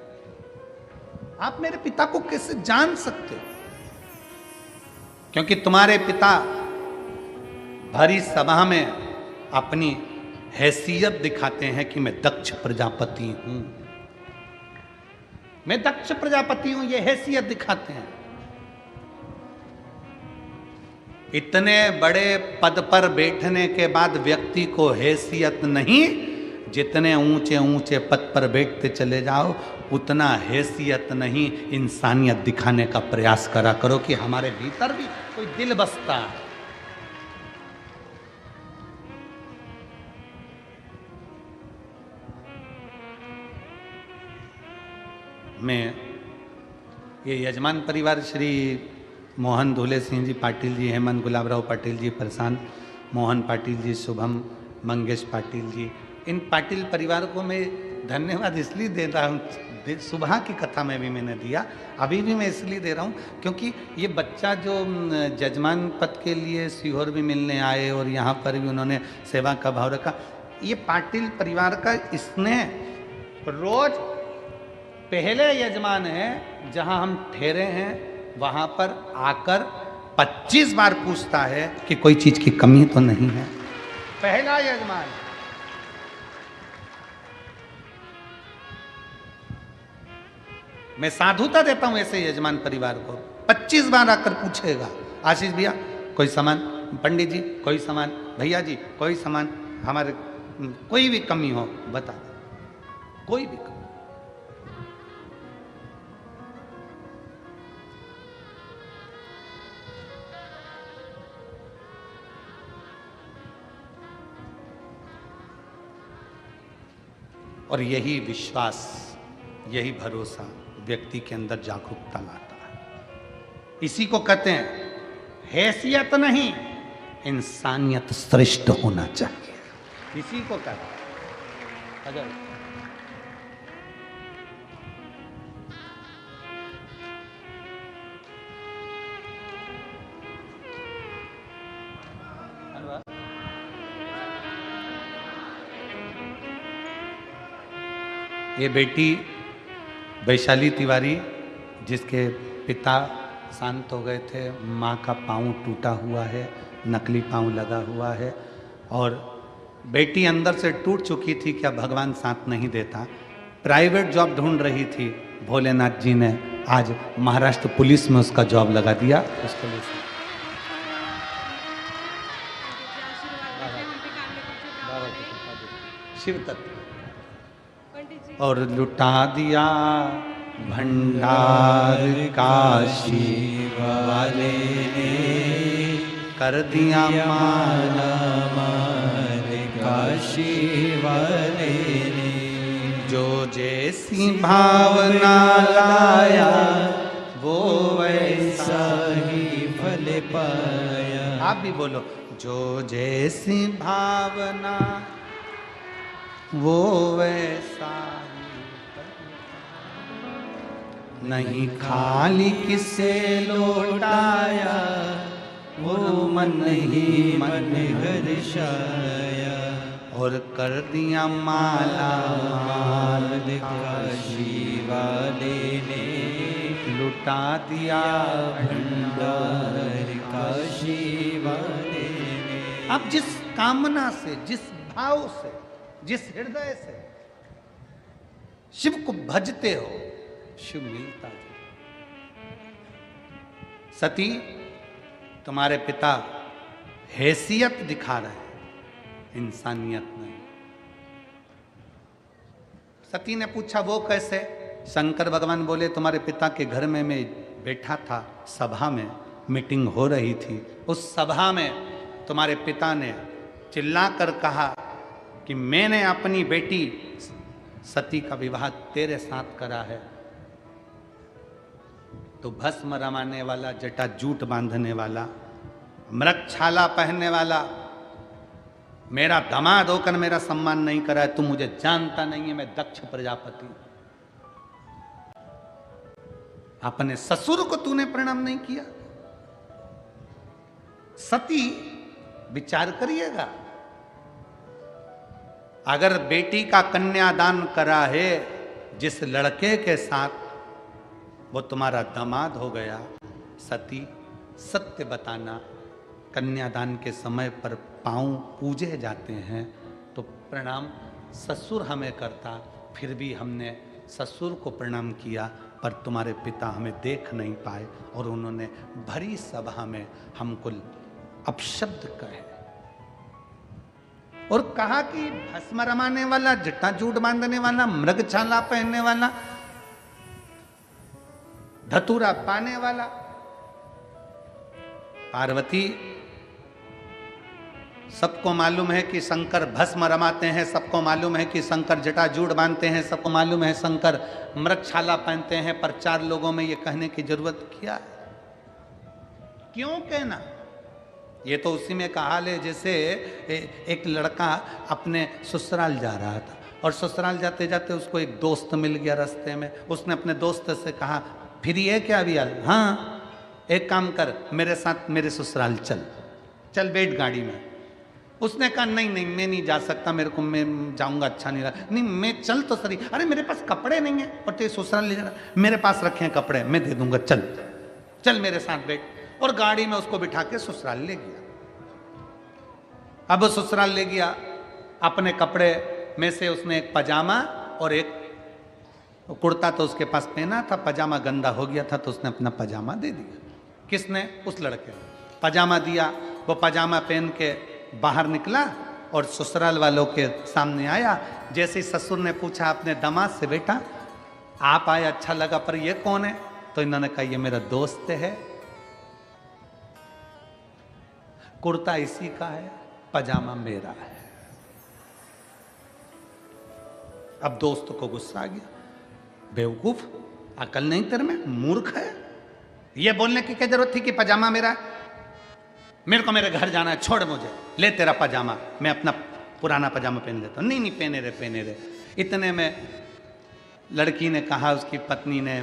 आप मेरे पिता को कैसे जान सकते हो? क्योंकि तुम्हारे पिता भरी सभा में अपनी हैसियत दिखाते हैं कि मैं दक्ष प्रजापति हूं, मैं दक्ष प्रजापति हूं, ये हैसियत दिखाते हैं। इतने बड़े पद पर बैठने के बाद व्यक्ति को हैसियत नहीं, जितने ऊंचे ऊंचे पद पर बैठते चले जाओ उतना हैसियत नहीं, इंसानियत दिखाने का प्रयास करा करो कि हमारे भीतर भी कोई दिल बसता है। मैं ये यजमान परिवार श्री मोहन धोले सिंह जी पाटिल जी, हेमंत गुलाबराव पाटिल जी, प्रशांत मोहन पाटिल जी, शुभम मंगेश पाटिल जी, इन पाटिल परिवार को मैं धन्यवाद इसलिए दे रहा हूँ। सुबह की कथा में भी मैंने दिया, अभी भी मैं इसलिए दे रहा हूँ क्योंकि ये बच्चा जो जजमान पद के लिए सीहोर भी मिलने आए और यहाँ पर भी उन्होंने सेवा का भाव रखा, ये पाटिल परिवार का स्नेह रोज पहले यजमान है जहाँ हम ठहरे हैं वहाँ पर आकर 25 बार पूछता है कि कोई चीज़ की कमी तो नहीं है। पहला यजमान। मैं साधुता देता हूं ऐसे यजमान परिवार को, 25 बार आकर पूछेगा, आशीष भैया कोई सामान, पंडित जी कोई सामान, भैया जी कोई सामान, हमारे कोई भी कमी हो बता, कोई भी कमी। और यही विश्वास, यही भरोसा व्यक्ति के अंदर जागरूकता लाता है। इसी को कहते हैं हैसियत नहीं, इंसानियत श्रेष्ठ होना चाहिए, इसी को कहते हैं। अगर ये बेटी वैशाली तिवारी, जिसके पिता शांत हो गए थे, माँ का पाँव टूटा हुआ है, नकली पाँव लगा हुआ है, और बेटी अंदर से टूट चुकी थी, क्या भगवान साथ नहीं देता। प्राइवेट जॉब ढूंढ रही थी, भोलेनाथ जी ने आज महाराष्ट्र पुलिस में उसका जॉब लगा दिया। उसके लिए शिव तत्व और लुटा दिया भंडार काशी वाले ने, कर दिया माला माल काशी वाले ने, जो जैसी भावना लाया वो वैसा ही फल पाया। आप भी बोलो, जो जैसी भावना वो वैसा नहीं, खाली किसे लौटाया वो मन ही मन हर्षाया, और कर दिया माला माल काशी वाले ने, लुटा दिया भंडार काशी वाले ने। आप जिस कामना से, जिस भाव से, जिस हृदय से शिव को भजते हो, शिव मिलता है। सती, तुम्हारे पिता हैसियत दिखा रहे हैं, इंसानियत नहीं। सती ने पूछा वो कैसे? शंकर भगवान बोले तुम्हारे पिता के घर में मैं बैठा था, सभा में मीटिंग हो रही थी, उस सभा में तुम्हारे पिता ने चिल्लाकर कहा कि मैंने अपनी बेटी सती का विवाह तेरे साथ करा है, तो भस्म रमाने वाला, जटा जूट बांधने वाला, मृगछाला पहनने वाला मेरा दामाद होकर मेरा सम्मान नहीं करा है, तू मुझे जानता नहीं है, मैं दक्ष प्रजापति। अपने ससुर को तूने प्रणाम नहीं किया। सती, विचार करिएगा, अगर बेटी का कन्यादान करा है जिस लड़के के साथ, वो तुम्हारा दामाद हो गया, सती सत्य बताना, कन्यादान के समय पर पांव पूजे जाते हैं, तो प्रणाम ससुर हमें करता, फिर भी हमने ससुर को प्रणाम किया, पर तुम्हारे पिता हमें देख नहीं पाए और उन्होंने भरी सभा में हमको अपशब्द कहे और कहा कि भस्म रमाने वाला, जटाजूट बांधने वाला, मृगछाला पहनने वाला, धतूरा पाने वाला। पार्वती, सबको मालूम है कि शंकर भस्म रमाते हैं, सबको मालूम है कि शंकर जटाजूट बांधते हैं, सबको मालूम है शंकर मृगछाला पहनते हैं, पर 4 लोगों में ये कहने की जरूरत क्या है? क्यों कहना? ये तो उसी में का हाल है जैसे एक लड़का अपने ससुराल जा रहा था और ससुराल जाते जाते उसको एक दोस्त मिल गया रास्ते में। उसने अपने दोस्त से कहा, फिर ये क्या भी हाल? हाँ, एक काम कर, मेरे साथ मेरे ससुराल चल बैठ गाड़ी में। उसने कहा नहीं नहीं मैं नहीं जा सकता, मेरे को, मैं जाऊंगा अच्छा नहीं लगा। नहीं मैं चल तो सही। अरे मेरे पास कपड़े नहीं है और तेरे ससुराल ले जाना। मेरे पास रखे हैं कपड़े, मैं दे दूंगा, चल मेरे साथ बैठ। और गाड़ी में उसको बिठा के ससुराल ले गया। अब वो ससुराल ले गया, अपने कपड़े में से उसने एक पजामा और एक कुर्ता तो उसके पास पहना था, पजामा गंदा हो गया था तो उसने अपना पजामा दे दिया। किसने? उस लड़के ने पजामा दिया। वो पजामा पहन के बाहर निकला और ससुराल वालों के सामने आया। जैसे ही ससुर ने पूछा अपने दामाद से, बेटा आप आए अच्छा लगा, पर ये कौन है? तो इन्होंने कहा ये मेरा दोस्त है, कुर्ता इसी का है, पजामा मेरा है। अब दोस्त को गुस्सा आ गया, बेवकूफ, अकल नहीं तेरे में, मूर्ख है, ये बोलने की क्या जरूरत थी कि पजामा मेरा है? मेरे को मेरे घर जाना है, छोड़ मुझे, ले तेरा पजामा, मैं अपना पुराना पजामा पहन लेता हूं। नहीं नहीं पहने रहे। इतने में लड़की ने कहा, उसकी पत्नी ने,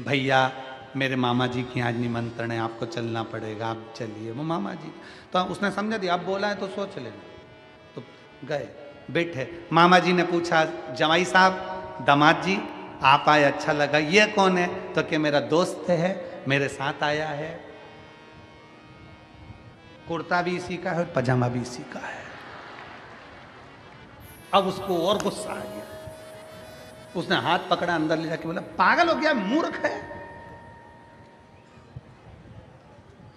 भैया मेरे मामा जी की आज निमंत्रण है, आपको चलना पड़ेगा, आप चलिए। वो मामा जी, तो उसने समझा दिया, अब बोला है तो सोच लेना। तो गए, बैठे। मामा जी ने पूछा, जवाई साहब, दामाद जी आप आए अच्छा लगा, ये कौन है? तो कि मेरा दोस्त है, मेरे साथ आया है, कुर्ता भी इसी का है और पजामा भी इसी का है। अब उसको और गुस्सा आ गया, उसने हाथ पकड़ा, अंदर ले जाके बोला, पागल हो गया, मूर्ख है,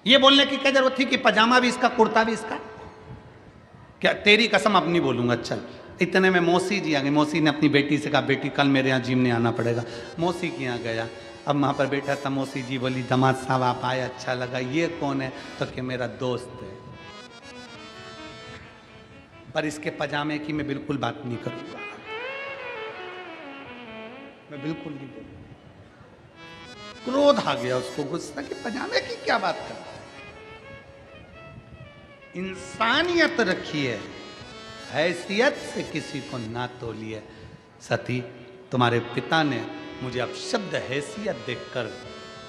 ये बोलने की क्या जरूरत थी कि पजामा भी इसका, कुर्ता भी इसका? क्या तेरी कसम अब नहीं बोलूंगा, चल। इतने में मौसी जी आ गई। मौसी ने अपनी बेटी से कहा, बेटी कल मेरे यहाँ जिम ने आना पड़ेगा। मौसी के यहाँ गया, अब वहाँ पर बैठा था। मौसी जी बोली, दामाद साहब आप आए अच्छा लगा, ये कौन है? तो कि मेरा दोस्त है, पर इसके पजामे की मैं बिल्कुल बात नहीं करूंगा, मैं बिल्कुल नहीं बोलूंगा। क्रोध आ गया उसको, गुस्सा कि पजामे की क्या बात कर, इंसानियत रखिए, हैसियत से किसी को ना तोलिए। सती, तुम्हारे पिता ने मुझे अपशब्द हैसियत देखकर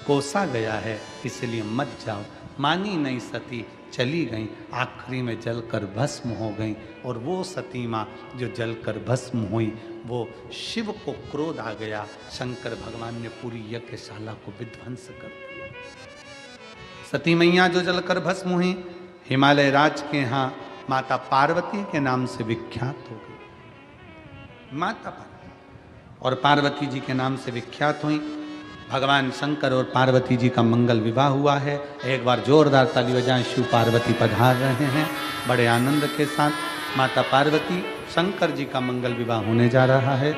कोसा गया है, इसलिए मत जाओ। मानी नहीं सती, चली गई, आखिरी में जलकर भस्म हो गई। और वो सती माँ जो जलकर भस्म हुई, वो शिव को क्रोध आ गया, शंकर भगवान ने पूरी यज्ञशाला को विध्वंस कर दिया। सती मैया जो जलकर भस्म हुई, हिमालय राज के यहाँ माता पार्वती के नाम से विख्यात हो गई। माता पार्वती और पार्वती जी के नाम से विख्यात हुई। भगवान शंकर और पार्वती जी का मंगल विवाह हुआ है। एक बार जोरदार ताली बजाएं, शिव पार्वती पधार रहे हैं बड़े आनंद के साथ। माता पार्वती शंकर जी का मंगल विवाह होने जा रहा है।